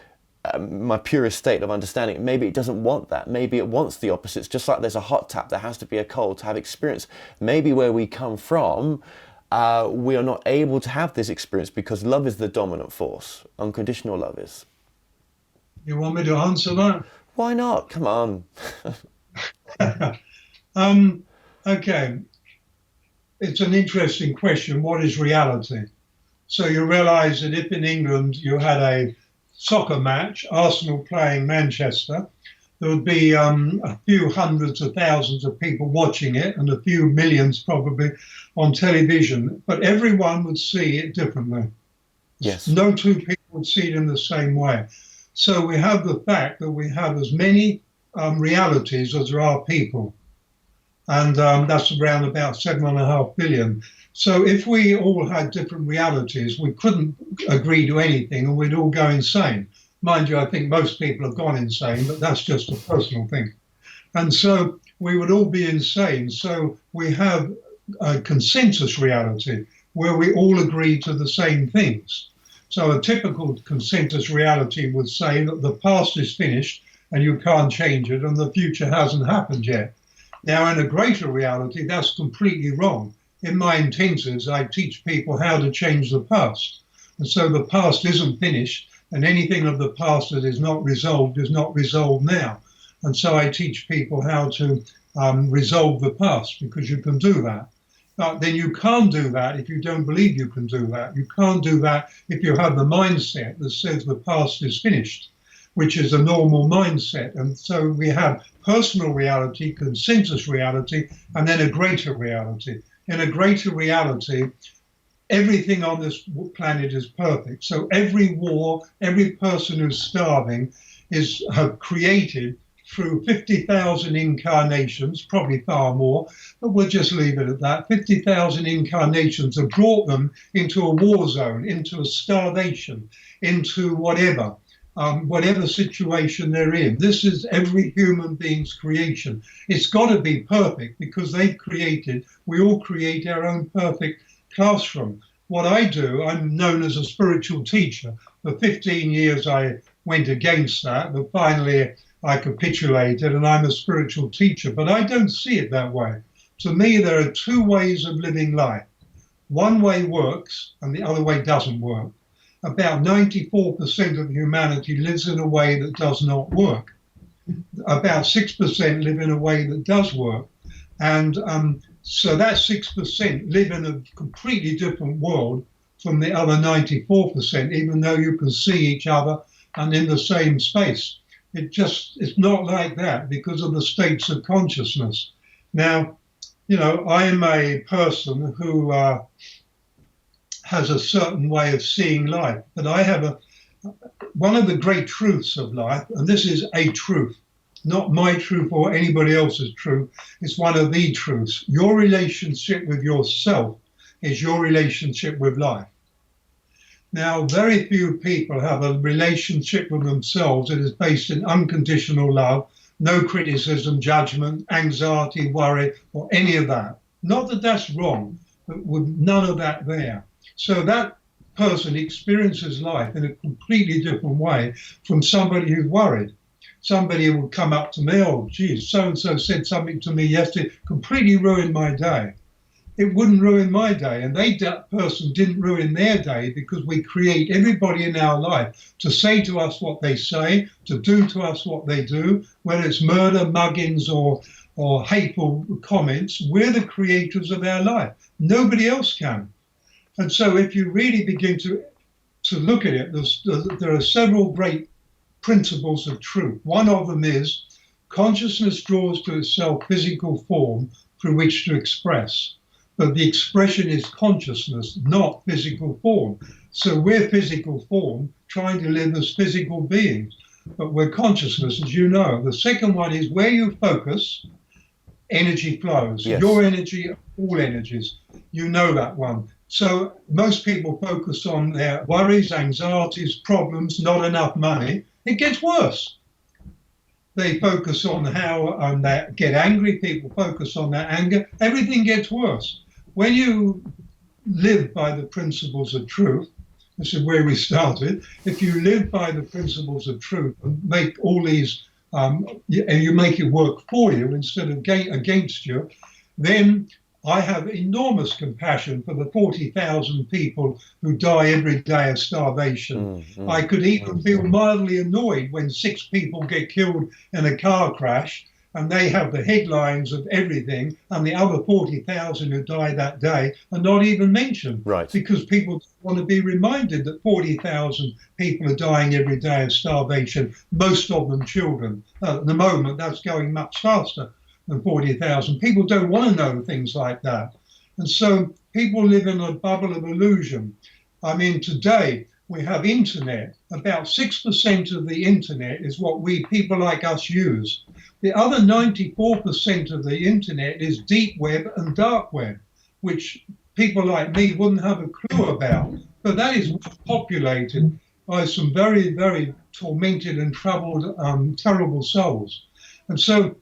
my purest state of understanding, maybe it doesn't want that. Maybe it wants the opposites. Just like there's a hot tap, there has to be a cold to have experience. Maybe where we come from, we are not able to have this experience because love is the dominant force. Unconditional love is. You want me to answer that? Why not? Come on. Okay. It's an interesting question. What is reality? So you realize that if in England you had a soccer match, Arsenal playing Manchester, there would be a few hundreds of thousands of people watching it and a few millions probably on television, but everyone would see it differently. Yes. No two people would see it in the same way. So we have the fact that we have as many realities as there are people. And that's around about 7.5 billion. So if we all had different realities, we couldn't agree to anything and we'd all go insane. Mind you, I think most people have gone insane, but that's just a personal thing. And so we would all be insane. So we have a consensus reality where we all agree to the same things. So a typical consensus reality would say that the past is finished and you can't change it and the future hasn't happened yet. Now, in a greater reality, that's completely wrong. In my intensives, I teach people how to change the past. And so the past isn't finished, and anything of the past that is not resolved now. And so I teach people how to resolve the past, because you can do that. But then you can't do that if you don't believe you can do that. You can't do that if you have the mindset that says the past is finished, which is a normal mindset. And so we have personal reality, consensus reality, and then a greater reality. In a greater reality, everything on this planet is perfect. So every war, every person who's starving have created through 50,000 incarnations, probably far more, but we'll just leave it at that. 50,000 incarnations have brought them into a war zone, into a starvation, into whatever situation they're in. This is every human being's creation. It's got to be perfect because we all create our own perfect classroom. What I do, I'm known as a spiritual teacher. For 15 years, I went against that, but finally I capitulated and I'm a spiritual teacher. But I don't see it that way. To me, there are two ways of living life. One way works and the other way doesn't work. About 94% of humanity lives in a way that does not work. About 6% live in a way that does work. And so that 6% live in a completely different world from the other 94%, even though you can see each other and in the same space. It's not like that because of the states of consciousness. Now, I am a person who has a certain way of seeing life, but I have one of the great truths of life, and this is a truth, not my truth or anybody else's truth. It's one of the truths. Your relationship with yourself is your relationship with life. Now, very few people have a relationship with themselves that is based in unconditional love, no criticism, judgment, anxiety, worry, or any of that. Not that that's wrong, but with none of that there. So that person experiences life in a completely different way from somebody who's worried. Somebody will come up to me, oh, geez, so-and-so said something to me yesterday, completely ruined my day. It wouldn't ruin my day. And that person didn't ruin their day because we create everybody in our life to say to us what they say, to do to us what they do, whether it's murder, muggings, or hateful comments. We're the creators of our life. Nobody else can. And so if you really begin to look at it, there are several great principles of truth. One of them is consciousness draws to itself physical form through which to express. But the expression is consciousness, not physical form. So we're physical form trying to live as physical beings, but we're consciousness, as you know. The second one is where you focus, energy flows. Yes. Your energy, all energies. You know that one. So most people focus on their worries, anxieties, problems, not enough money. It gets worse. They focus on how they get angry. People focus on their anger. Everything gets worse. When you live by the principles of truth, this is where we started. If you live by the principles of truth and make all these, and you make it work for you instead of against you, then I have enormous compassion for the 40,000 people who die every day of starvation. I could even feel mildly annoyed when 6 people get killed in a car crash and they have the headlines of everything and the other 40,000 who die that day are not even mentioned. Right. Because people want to be reminded that 40,000 people are dying every day of starvation, most of them children. At the moment, that's going much faster than 40,000. People don't want to know things like that. And so people live in a bubble of illusion. I mean, today we have internet. About 6% of the internet is what people like us use. The other 94% of the internet is deep web and dark web, which people like me wouldn't have a clue about. But that is populated by some very, very tormented and troubled, terrible souls. And so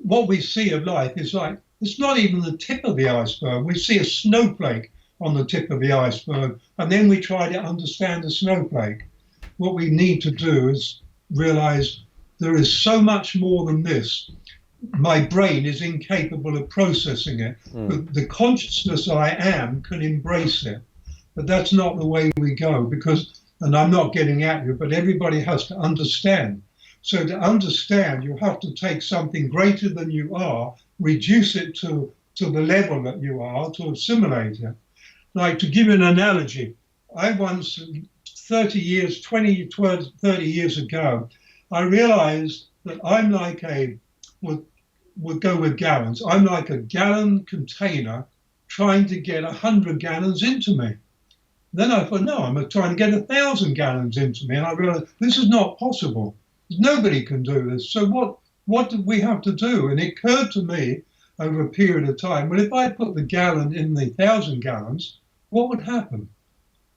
what we see of life is like, it's not even the tip of the iceberg. We see a snowflake on the tip of the iceberg, and then we try to understand the snowflake. What we need to do is realize there is so much more than this. My brain is incapable of processing it, but the consciousness I am can embrace it. But that's not the way we go, because, and I'm not getting at you, but everybody has to understand. So to understand, you have to take something greater than you are, reduce it to the level that you are, to assimilate it. Like, to give you an analogy, I once, 30 years ago, I realized that I'm like we'll go with gallons, I'm like a gallon container trying to get 100 gallons into me. Then I thought, no, I'm trying to get 1,000 gallons into me. And I realized this is not possible. Nobody can do this. So what do we have to do? And it occurred to me over a period of time, well, if I put the gallon in the 1,000 gallons, what would happen?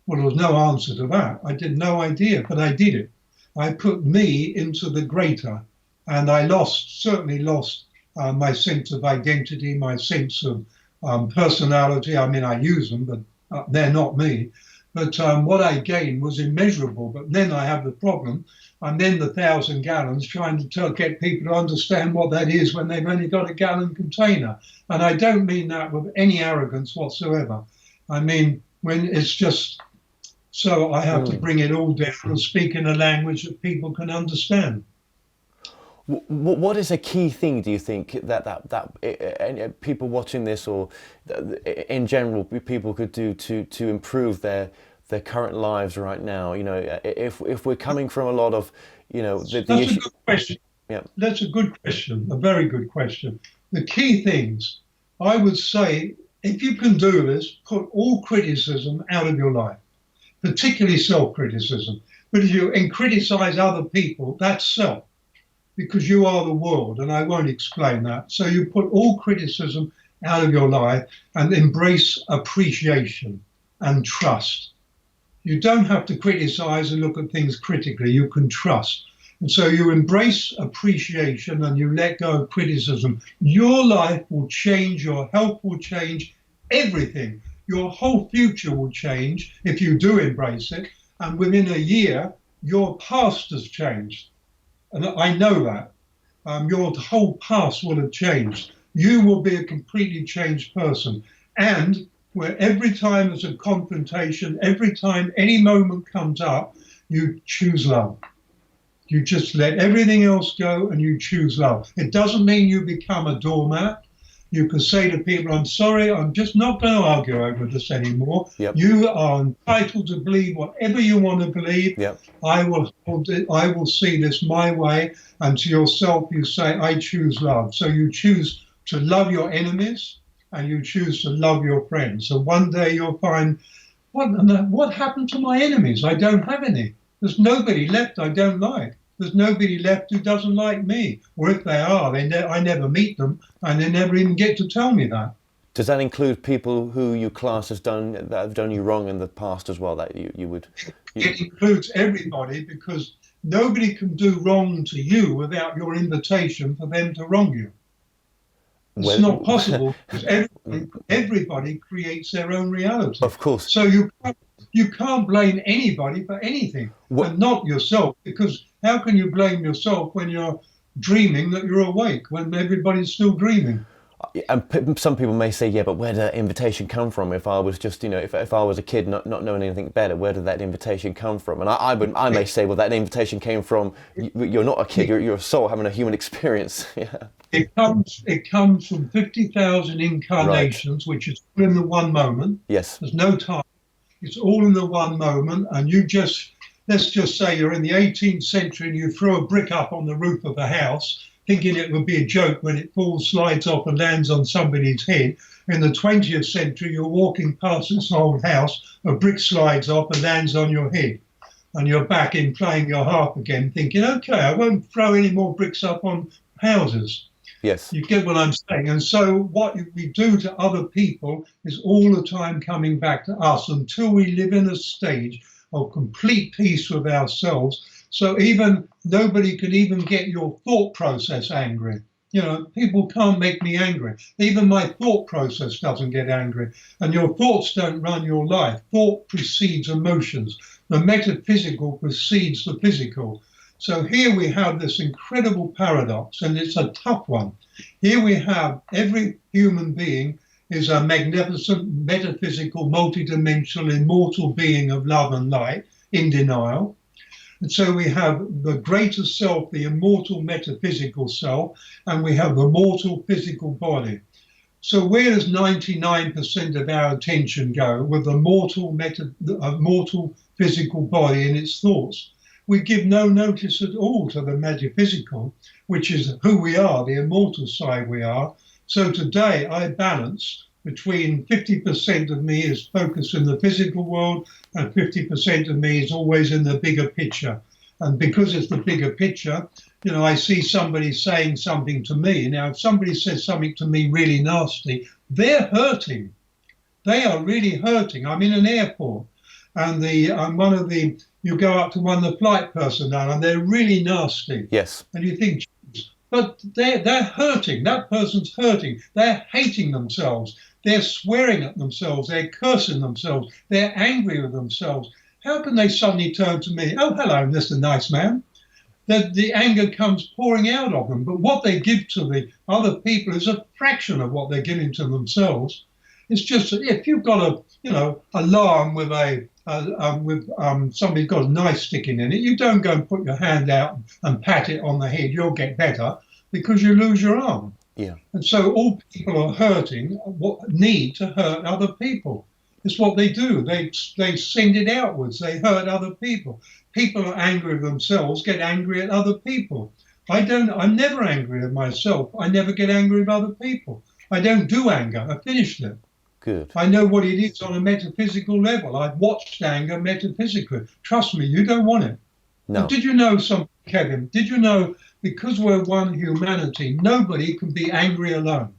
Well, there was no answer to that. I did no idea, but I did it. I put me into the greater, and I certainly lost my sense of identity, my sense of personality. I mean, I use them, but they're not me. But what I gained was immeasurable. But then I have the problem. I'm then the 1,000 gallons trying to get people to understand what that is when they've only got a gallon container. And I don't mean that with any arrogance whatsoever. I mean, when it's just, so I have to bring it all down and speak in a language that people can understand. What is a key thing, do you think, that people watching this, or in general, people could do to improve their current lives right now? You know, if we're coming from a lot of, you know, the That's issue. a good question. Yeah. That's a good question, a very good question. The key things, I would say, if you can do this, put all criticism out of your life, particularly self-criticism. But if you criticize other people, that's self, because you are the world, and I won't explain that. So you put all criticism out of your life and embrace appreciation and trust. You don't have to criticize and look at things critically. You can trust. And so you embrace appreciation and you let go of criticism. Your life will change, your health will change, everything. Your whole future will change if you do embrace it. And within a year, your past has changed. And I know that. Your whole past will have changed. You will be a completely changed person. And where every time there's a confrontation, every time any moment comes up, you choose love. You just let everything else go and you choose love. It doesn't mean you become a doormat. You can say to people, I'm sorry, I'm just not going to argue over this anymore. Yep. You are entitled to believe whatever you want to believe. Yep. I will see this my way. And to yourself, you say, I choose love. So you choose to love your enemies and you choose to love your friends. So one day you'll find, what happened to my enemies? I don't have any. There's nobody left I don't like. There's nobody left who doesn't like me. Or if they are, I never meet them, and they never even get to tell me that. Does that include people who you class as that have done you wrong in the past as well? That you would. It includes everybody, because nobody can do wrong to you without your invitation for them to wrong you. It's not possible, because everybody creates their own reality. Of course. So you can't blame anybody for anything, and not yourself, because how can you blame yourself when you're dreaming that you're awake, when everybody's still dreaming? And some people may say, yeah, but where did that invitation come from? If I was just, if I was a kid not knowing anything better, where did that invitation come from? And I may say, well, that invitation came from, you're not a kid, you're a soul having a human experience. Yeah. It comes from 50,000 incarnations, right, which is all in the one moment. Yes. There's no time. It's all in the one moment, and let's just say you're in the 18th century and you throw a brick up on the roof of a house, thinking it would be a joke when it falls, slides off and lands on somebody's head. In the 20th century, you're walking past this old house, a brick slides off and lands on your head. And you're back in playing your harp again, thinking, okay, I won't throw any more bricks up on houses. Yes. You get what I'm saying? And so what we do to other people is all the time coming back to us until we live in a stage of complete peace with ourselves. So even nobody can even get your thought process angry. People can't make me angry. Even my thought process doesn't get angry. And your thoughts don't run your life. Thought precedes emotions. The metaphysical precedes the physical. So here we have this incredible paradox, and it's a tough one. Here we have every human being is a magnificent, metaphysical, multidimensional, immortal being of love and light, in denial. And so we have the greater self, the immortal metaphysical self, and we have the mortal physical body. So where does 99% of our attention go with the mortal physical body and its thoughts? We give no notice at all to the metaphysical, which is who we are, the immortal side we are. So today I balance between 50% of me is focused in the physical world and 50% of me is always in the bigger picture. And because it's the bigger picture, I see somebody saying something to me. Now, if somebody says something to me really nasty, they're hurting. They are really hurting. I'm in an airport, and you go up to one of the flight personnel, and they're really nasty. Yes. And you think, but they're hurting. That person's hurting. They're hating themselves. They're swearing at themselves. They're cursing themselves. They're angry with themselves. How can they suddenly turn to me? Oh, hello, Mr. Nice Man. The anger comes pouring out of them. But what they give to the other people is a fraction of what they're giving to themselves. It's just if you've got a lawn with somebody's got a knife sticking in it, you don't go and put your hand out and pat it on the head. You'll get better because you lose your arm. Yeah. And so all people are hurting need to hurt other people. It's what they do. They send it outwards. They hurt other people. People are angry with themselves, get angry at other people. I'm never angry at myself. I never get angry with other people. I don't do anger. I finished it. Good. I know what it is on a metaphysical level. I've watched anger metaphysically. Trust me, you don't want it. No. And did you know something, Kevin? Did you know because we're one humanity, nobody can be angry alone.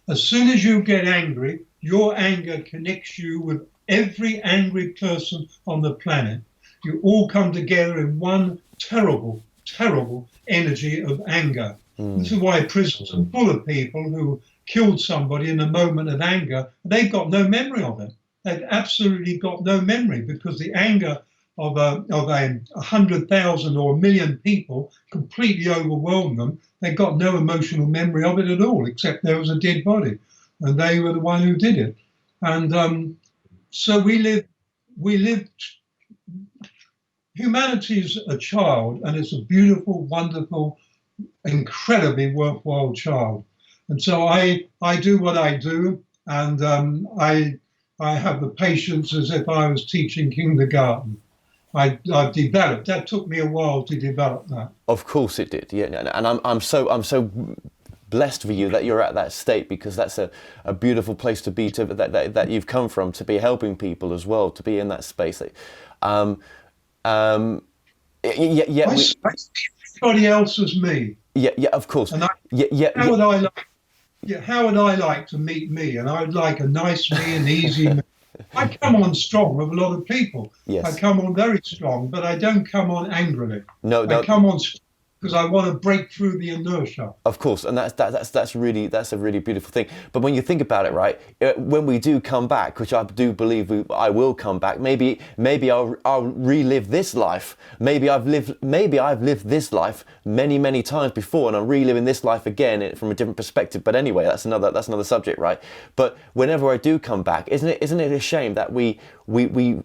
As soon as you get angry, your anger connects you with every angry person on the planet. You all come together in one terrible, terrible energy of anger. This is why prisons are full of people who killed somebody in a moment of anger. They've got no memory of it. They've absolutely got no memory because the anger of 100,000 or 1 million people completely overwhelmed them. They got no emotional memory of it at all, except there was a dead body, and they were the one who did it. And so we live. Humanity's a child, and it's a beautiful, wonderful, incredibly worthwhile child. And so I do what I do, and I have the patience as if I was teaching kindergarten. I've developed. That took me a while to develop that. Of course it did. Yeah, and I'm so blessed for you that you're at that state, because that's a beautiful place to be, that you've come from, to be helping people as well, to be in that space. I see everybody else as me. Yeah, of course. And how would I like to meet me? And I'd like a nice me and easy me. I come on strong with a lot of people. Yes. I come on very strong, but I don't come on angrily. No. I come on strong because I want to break through the inertia. Of course, and that's a really beautiful thing. But when you think about it, right, when we do come back, which I do believe I will come back, maybe I'll relive this life. Maybe I've lived this life many times before, and I'm reliving this life again from a different perspective. But anyway, that's another subject, right? But whenever I do come back, isn't it a shame that we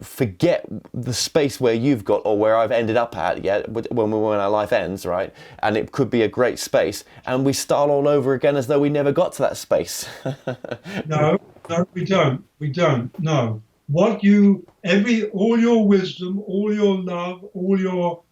forget the space where you've got, or where I've ended up at, when our life ends, right? And it could be a great space, and we start all over again as though we never got to that space. No, we don't. No. All your wisdom, all your love, all your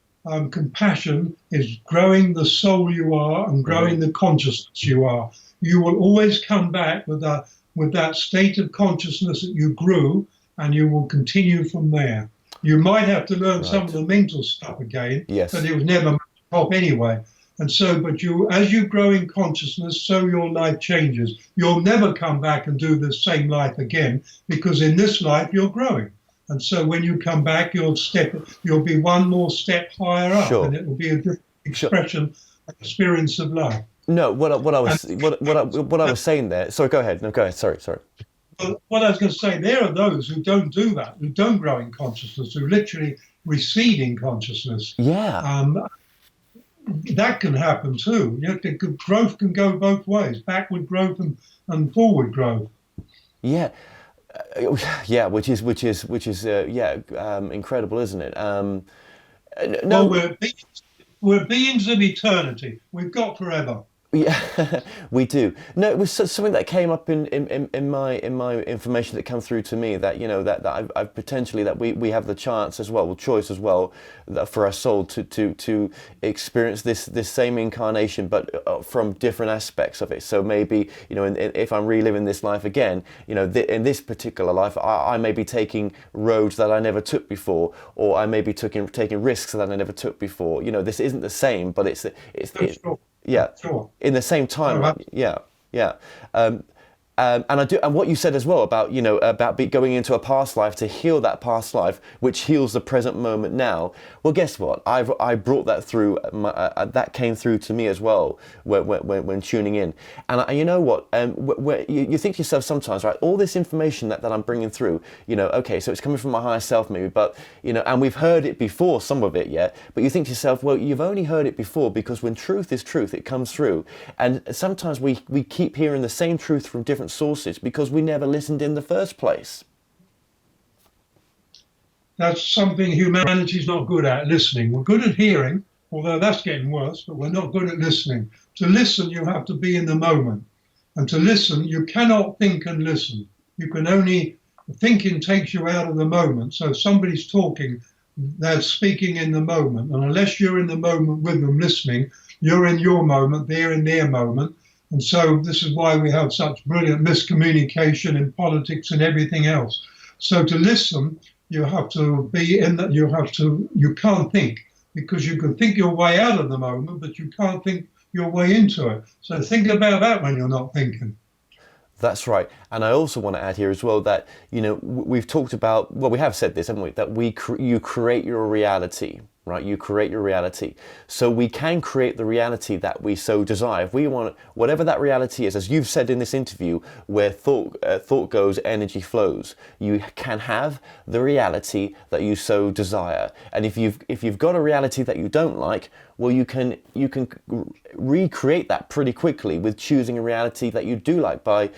compassion is growing the soul you are and growing the consciousness you are. You will always come back with that state of consciousness that you grew, and you will continue from there. You might have to learn some of the mental stuff again, yes, but it was never top anyway. And so, as you grow in consciousness, so your life changes. You'll never come back and do the same life again, because in this life you're growing. And so when you come back, you'll be one more step higher up, sure, and it will be a different expression, experience of life. No, what I was saying there. Sorry, go ahead. No, go ahead. Sorry. What I was going to say, there are those who don't do that, who don't grow in consciousness, who literally recede in consciousness. Yeah. That can happen too. Growth can go both ways: backward growth and forward growth. Yeah, which is incredible, isn't it? No, well, we're beings of eternity. We've got forever. Yeah, we do. No, it was something that came up in my information that come through to me, that that I've potentially, that we have the chance as well, or choice as well, that for our soul to experience this same incarnation, but from different aspects of it. So maybe if I'm reliving this life again, in this particular life, I may be taking roads that I never took before, or I may be taking risks that I never took before. This isn't the same, but Sure. yeah, Sure. in the same time, No, right? Yeah, yeah. And I do, and what you said as well about going into a past life to heal that past life, which heals the present moment now. Well, guess what? I brought that through. That came through to me as well when tuning in. And you know what? You think to yourself sometimes, right? All this information that I'm bringing through, okay, so it's coming from my higher self maybe, but and we've heard it before, some of it, yeah. But you think to yourself, well, you've only heard it before, because when truth is truth, it comes through. And sometimes we keep hearing the same truth from different sources because we never listened in the first place. That's something humanity's not good at, listening. We're good at hearing, although that's getting worse, but we're not good at listening. To listen, you have to be in the moment. And to listen, you cannot think and listen. You can only, thinking takes you out of the moment. So if somebody's talking, they're speaking in the moment. And unless you're in the moment with them listening, you're in your moment, they're in their moment. And so this is why we have such brilliant miscommunication in politics and everything else. So to listen, you have to be in that. You can't think, because you can think your way out of the moment, but you can't think your way into it. So think about that when you're not thinking. That's right. And I also want to add here as well that, we've talked about, well, we have said this, haven't we, that you create your reality, right? You create your reality. So we can create the reality that we so desire. If we want, whatever that reality is, as you've said in this interview, where thought goes, energy flows. You can have the reality that you so desire. And if you've got a reality that you don't like, well, you can recreate that pretty quickly with choosing a reality that you do like. By,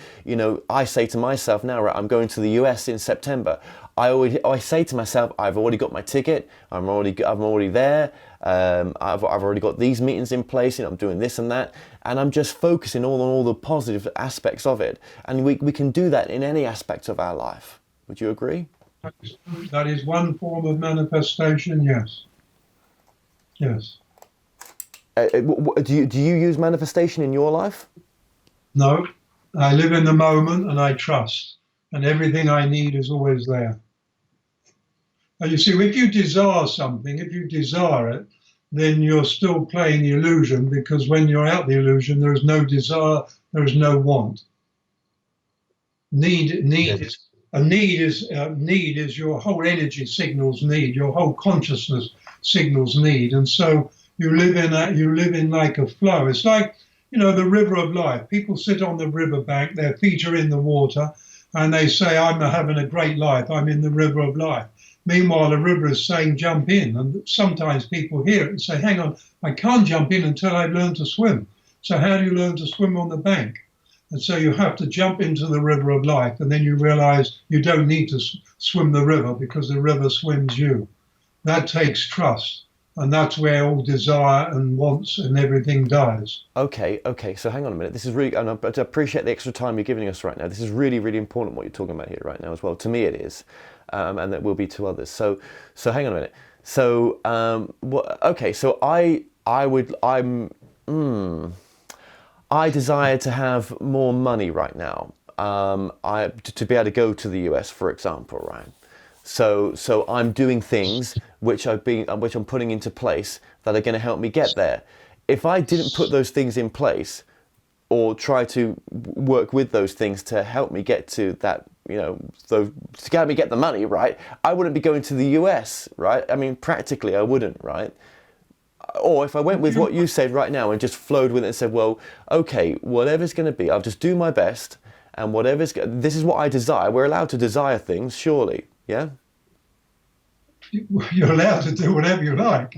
I say to myself now, right, I'm going to the US in September. I say to myself, I've already got my ticket. I'm already there. I've already got these meetings in place. I'm doing this and that, and I'm just focusing on all the positive aspects of it. And we can do that in any aspect of our life. Would you agree? That is one form of manifestation. Yes. Yes. Do you use manifestation in your life? No, I live in the moment and I trust, and everything I need is always there. And you see, if you desire something, if you desire it, then you're still playing the illusion, because when you're out the illusion, there is no desire, there is no want. Need is your whole energy signals need, your whole consciousness signals need, and so you live in like a flow. It's like, the river of life. People sit on the riverbank, their feet are in the water, and they say, I'm having a great life, I'm in the river of life. Meanwhile, the river is saying, jump in. And sometimes people hear it and say, hang on, I can't jump in until I've learned to swim. So how do you learn to swim on the bank? And so you have to jump into the river of life, and then you realize you don't need to swim the river, because the river swims you. That takes trust. And that's where all desire and wants and everything dies. Okay. So hang on a minute. This is really, and I appreciate the extra time you're giving us right now. This is really, really important what you're talking about here right now as well. To me, it is, and that will be to others. So hang on a minute. So okay. So I desire to have more money right now. To be able to go to the US, for example, right? So I'm doing things which I'm putting into place that are going to help me get there. If I didn't put those things in place, or try to work with those things to help me get to that, to help me get the money, right, I wouldn't be going to the US, right? I mean, practically I wouldn't, right? Or if I went with what you said right now and just flowed with it and said, well, okay, whatever's going to be, I'll just do my best, and this is what I desire. We're allowed to desire things, surely. Yeah, you're allowed to do whatever you like.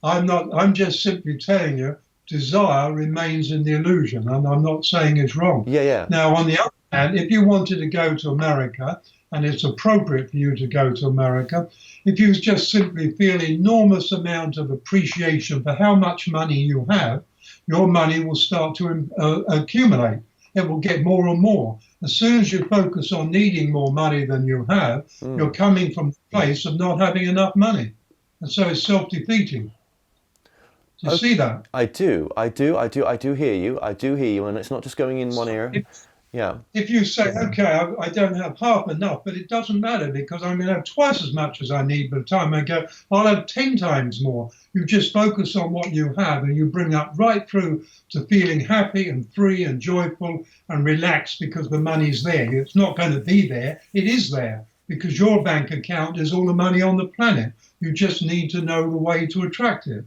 I'm just simply telling you, desire remains in the illusion, and I'm not saying it's wrong. Yeah. Now, on the other hand, if you wanted to go to America, and it's appropriate for you to go to America, if you just simply feel enormous amount of appreciation for how much money you have, your money will start to accumulate. It will get more and more. As soon as you focus on needing more money than you have, you're coming from the place of not having enough money. And so it's self-defeating. Do you see that? I do hear you. And it's not just going in one ear. Yeah. If you say, okay, I don't have half enough, but it doesn't matter because I'm going to have twice as much as I need by the time I go, I'll have 10 times more. You just focus on what you have and you bring that right through to feeling happy and free and joyful and relaxed because the money's there. It's not going to be there. It is there because your bank account is all the money on the planet. You just need to know the way to attract it.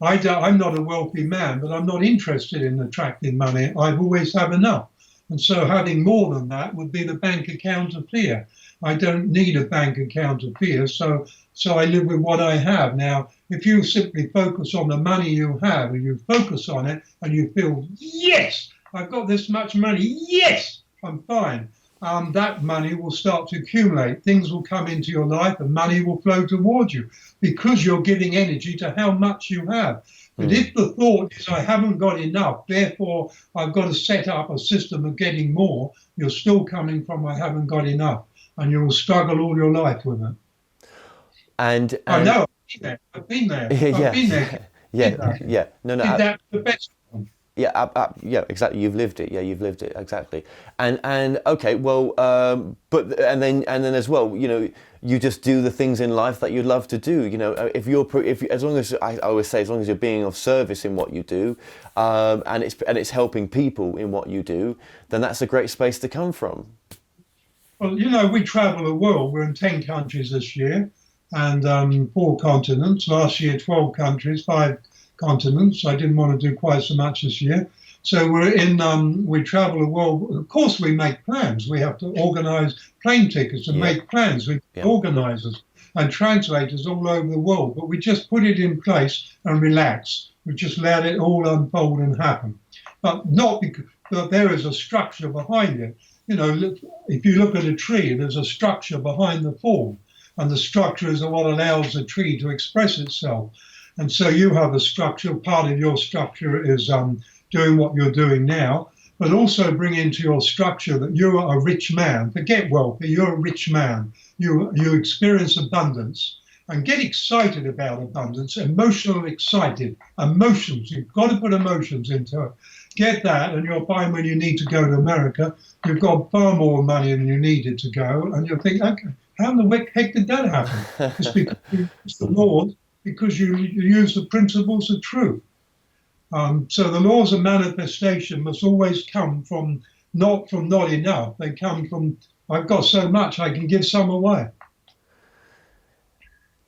I'm not a wealthy man, but I'm not interested in attracting money. I've always have enough. And so having more than that would be the bank account of fear. I don't need a bank account of fear, so I live with what I have. Now, if you simply focus on the money you have and you focus on it and you feel, yes, I've got this much money, yes, I'm fine. That money will start to accumulate. Things will come into your life and money will flow towards you because you're giving energy to how much you have. But if the thought is, I haven't got enough, therefore I've got to set up a system of getting more, you're still coming from, I haven't got enough. And you will struggle all your life with it. And I know, I've been there. I've been there. Yeah. No. That's the best one. Yeah, exactly. You've lived it. Yeah, you've lived it exactly. And okay, well, but and then as well, you just do the things in life that you'd love to do. If as long as I always say, as long as you're being of service in what you do, and it's helping people in what you do, then that's a great space to come from. Well, we travel the world. We're in 10 countries this year, and 4 continents. Last year, 12 countries, 5 continents. I didn't want to do quite so much this year. So we travel the world. Of course, we make plans. We have to organize plane tickets and make plans. We organizers and translators all over the world, but we just put it in place and relax. We just let it all unfold and happen. But not because there is a structure behind it. If you look at a tree, there's a structure behind the form, and the structure is what allows the tree to express itself. And so you have a structure. Part of your structure is doing what you're doing now, but also bring into your structure that you are a rich man. Forget wealthy, you're a rich man. You experience abundance and get excited about abundance, emotionally excited. Emotions, you've got to put emotions into it. Get that and you'll find when you need to go to America, you've got far more money than you needed to go. And you'll think, okay, how in the heck did that happen? It's because it's the Lord. Because you use the principles of truth. So the laws of manifestation must always come from not enough. They come from, I've got so much, I can give some away.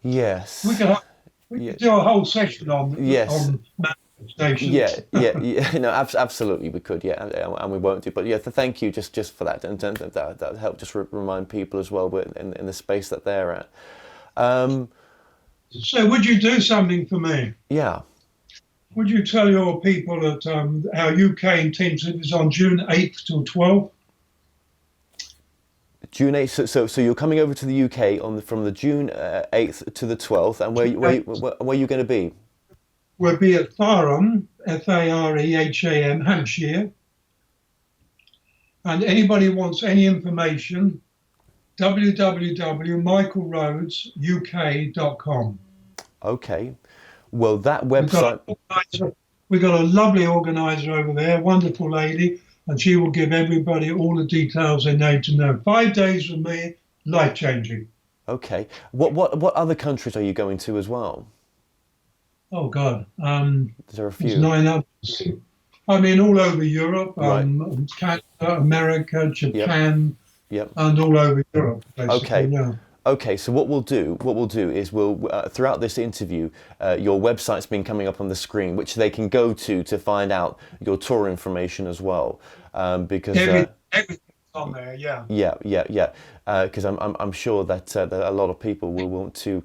Yes. We could do a whole session on manifestation. Yeah. No, absolutely we could. Yeah, and we won't do. But yeah, thank you just for that, and that helped just remind people as well in the space that they're at. So would you do something for me? Yeah. Would you tell your people that our UK intensive is on June 8th till 12th? June 8th. So you're coming over to the UK from the June 8th to the 12th, and where are you going to be? We'll be at Fareham, Fareham, Hampshire. And anybody wants any information, www.michaelrhodesuk.com. Okay. Well, that website... We've got a lovely organizer over there, wonderful lady, and she will give everybody all the details they need to know. 5 days with me, life-changing. Okay. What other countries are you going to as well? Oh, God. There are a few. There's 9 others. I mean, all over Europe, Canada, America, Japan... Yep. And all over Europe, basically. Okay. Yeah. Okay. So what we'll do is throughout this interview, your website's been coming up on the screen, which they can go to find out your tour information as well, because everything's on there. Yeah. Yeah. Because I'm sure that a lot of people will want to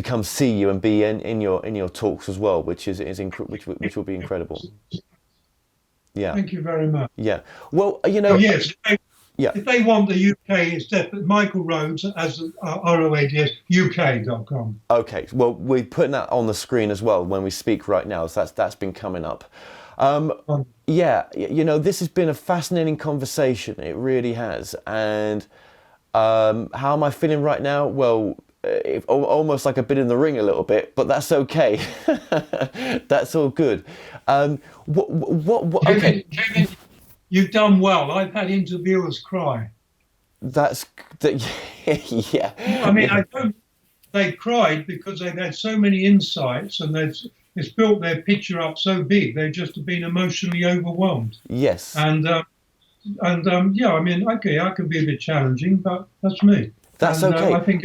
come see you and be in your talks as well, which which will be incredible. Yeah. Thank you very much. Yeah. Well, yes. Yeah. If they want the UK, it's definitely Michael Rhodes as ROADS UK.com. Okay. Well, we're putting that on the screen as well when we speak right now. So that's been coming up. Yeah, this has been a fascinating conversation. It really has. And how am I feeling right now? Well, almost like I've been in the ring a little bit, but that's okay. That's all good. Okay. Kevin, you've done well. I've had interviewers cry. That's that. Yeah. I mean, I don't. They cried because they've had so many insights, and it's built their picture up so big. They've just been emotionally overwhelmed. Yes. Yeah, I mean, okay, I can be a bit challenging, but that's me. That's okay. I think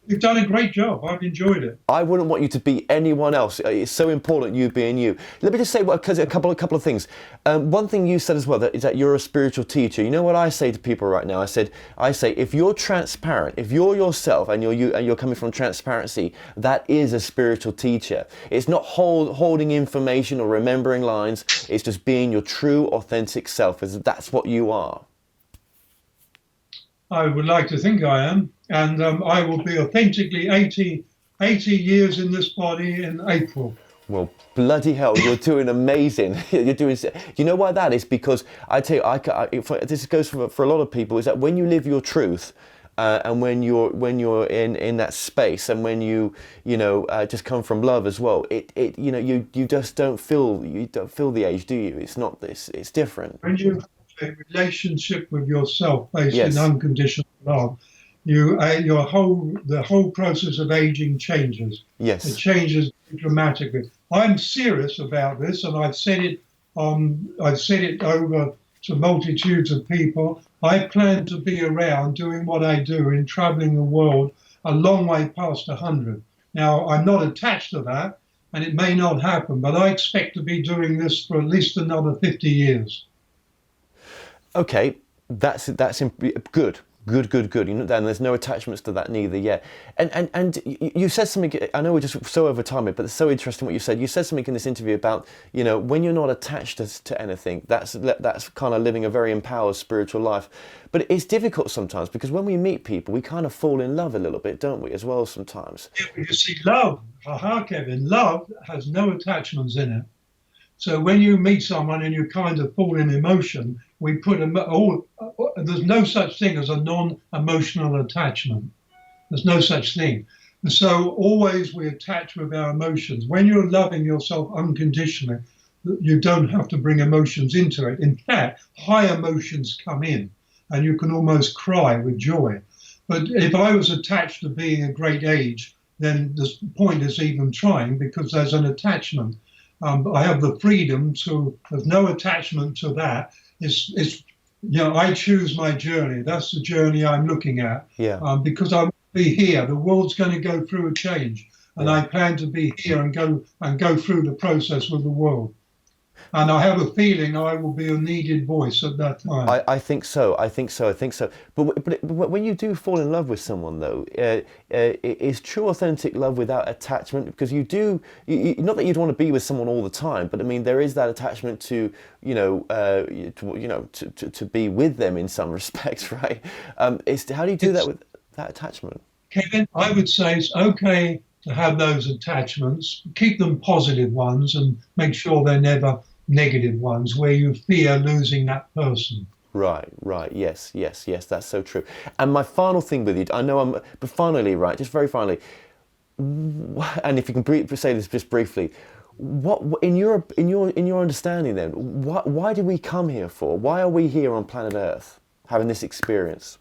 you've done a great job. I've enjoyed it. I wouldn't want you to be anyone else. It's so important you being you. Let me just say, because a couple of things. One thing you said as well is that you're a spiritual teacher. You know what I say to people right now? I say if you're transparent, if you're yourself and you're coming from transparency, that is a spiritual teacher. It's not holding information or remembering lines. It's just being your true, authentic self. That's what you are. I would like to think I am, and I will be authentically 80 years in this body in April. Well, bloody hell, you're doing amazing. You're doing. You know why that is? Because I tell you, this goes for a lot of people. Is that when you live your truth, and when you're in that space, and when you just come from love as well, you just don't feel the age, do you? It's not this. It's different. When you have a relationship with yourself based Yes. in unconditional love, the whole process of aging changes. Yes. It changes dramatically. I'm serious about this, and I've said it over to multitudes of people. I plan to be around doing what I do in traveling the world a long way past 100. Now, I'm not attached to that, and it may not happen, but I expect to be doing this for at least another 50 years. Okay, that's good. Good. And there's no attachments to that neither yet. And you said something. I know we're just so over time, but it's so interesting what you said. You said something in this interview about when you're not attached to anything. That's kind of living a very empowered spiritual life. But it's difficult sometimes because when we meet people, we kind of fall in love a little bit, don't we? As well sometimes. Yeah, you see, love, Kevin, love has no attachments in it. So when you meet someone and you kind of fall in emotion, we put there's no such thing as a non-emotional attachment. There's no such thing. And so always we attach with our emotions. When you're loving yourself unconditionally, you don't have to bring emotions into it. In fact, high emotions come in and you can almost cry with joy. But if I was attached to being a great age, then the point is even trying because there's an attachment. I have the freedom there's no attachment to that. I choose my journey. That's the journey I'm looking at. Yeah. Because I want to be here. The world's going to go through a change, and I plan to be here and go through the process with the world. And I have a feeling I will be a needed voice at that time. I think so. But when you do fall in love with someone, though, is true authentic love without attachment? Because you do, not that you'd want to be with someone all the time, but I mean there is that attachment to be with them in some respects, right? How do you do that with that attachment? Kevin, I would say it's okay to have those attachments, keep them positive ones, and make sure they're never negative ones where you fear losing that person. Right, yes, that's so true. And my final thing with you, I know but finally, right, just very finally, and if you can say this just briefly, what in your understanding then, why did we come here for? Why are we here on planet Earth having this experience?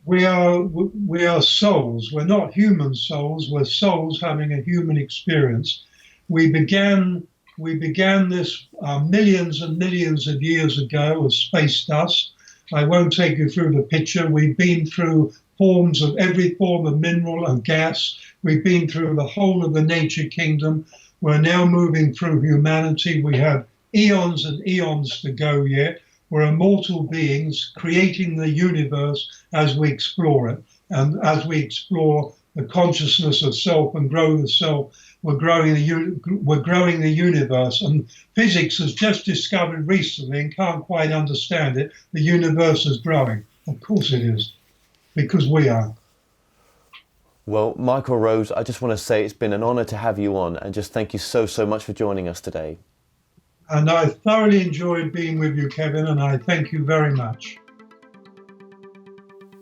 We are souls. We're not human souls. We're souls having a human experience. We began this millions and millions of years ago as space dust. I won't take you through the picture. We've been through every form of mineral and gas. We've been through the whole of the nature kingdom. We're now moving through humanity. We have eons and eons to go yet. We're immortal beings creating the universe as we explore it. And as we explore the consciousness of self and grow the self, we're growing the universe. And physics has just discovered recently and can't quite understand it, the universe is growing. Of course it is, because we are. Well, Michael Rose, I just want to say it's been an honor to have you on, and just thank you so much for joining us today. And I thoroughly enjoyed being with you, Kevin, and I thank you very much.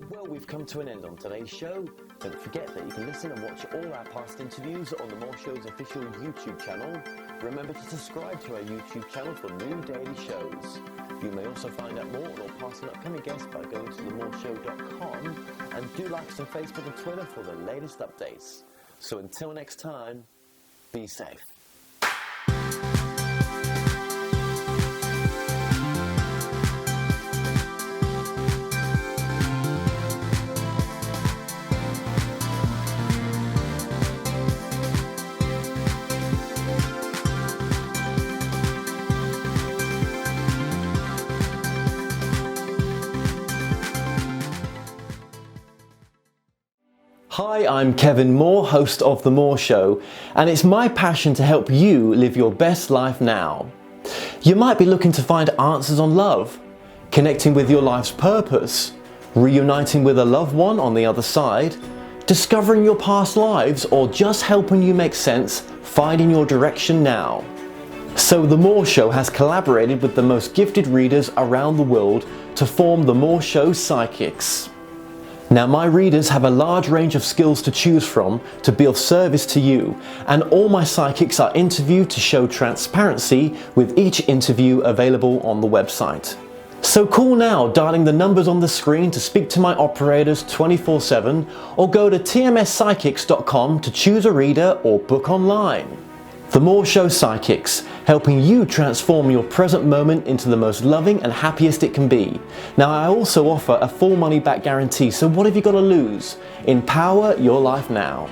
Well, we've come to an end on today's show. Don't forget that you can listen and watch all our past interviews on The More Show's official YouTube channel. Remember to subscribe to our YouTube channel for new daily shows. You may also find out more on all past and upcoming guests by going to themoreshow.com, and do like us on Facebook and Twitter for the latest updates. So until next time, be safe. Hi, I'm Kevin Moore, host of The More Show, and it's my passion to help you live your best life now. You might be looking to find answers on love, connecting with your life's purpose, reuniting with a loved one on the other side, discovering your past lives, or just helping you make sense, finding your direction now. So The More Show has collaborated with the most gifted readers around the world to form The More Show Psychics. Now, my readers have a large range of skills to choose from to be of service to you, and all my psychics are interviewed to show transparency, with each interview available on the website. So call now, dialing the numbers on the screen to speak to my operators 24/7, or go to tmspsychics.com to choose a reader or book online. The More Show Psychics, helping you transform your present moment into the most loving and happiest it can be. Now, I also offer a full money back guarantee, so what have you got to lose? Empower your life now.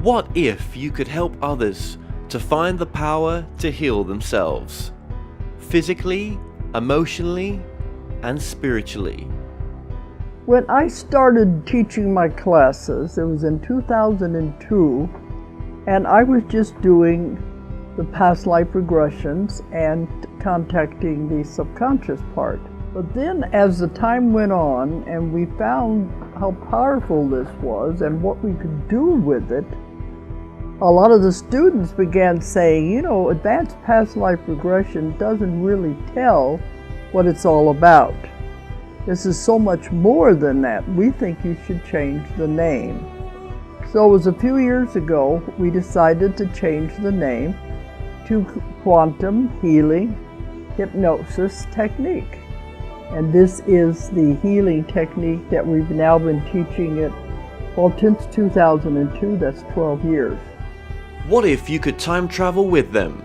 What if you could help others to find the power to heal themselves, physically, emotionally, and spiritually? When I started teaching my classes, it was in 2002, and I was just doing the past life regressions and contacting the subconscious part. But then as the time went on and we found how powerful this was and what we could do with it, a lot of the students began saying, you know, advanced past life regression doesn't really tell what it's all about. This is so much more than that. We think you should change the name. So it was a few years ago we decided to change the name to Quantum Healing Hypnosis Technique. And this is the healing technique that we've now been teaching it, well, since 2002, that's 12 years. What if you could time travel with them?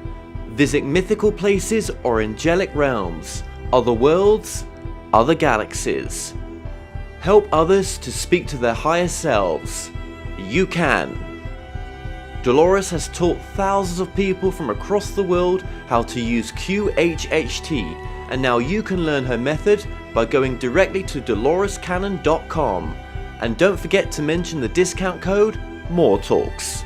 Visit mythical places or angelic realms, other worlds, other galaxies. Help others to speak to their higher selves. You can. Dolores has taught thousands of people from across the world how to use QHHT, and now you can learn her method by going directly to dolorescannon.com. And don't forget to mention the discount code MORETALKS.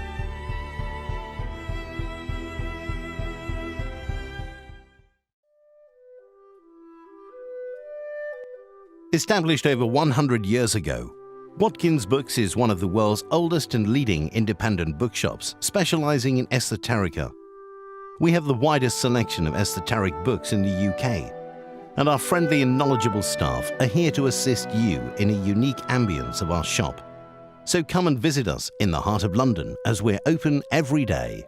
Established over 100 years ago, Watkins Books is one of the world's oldest and leading independent bookshops specializing in esoterica. We have the widest selection of esoteric books in the UK, and our friendly and knowledgeable staff are here to assist you in a unique ambience of our shop. So come and visit us in the heart of London, as we're open every day.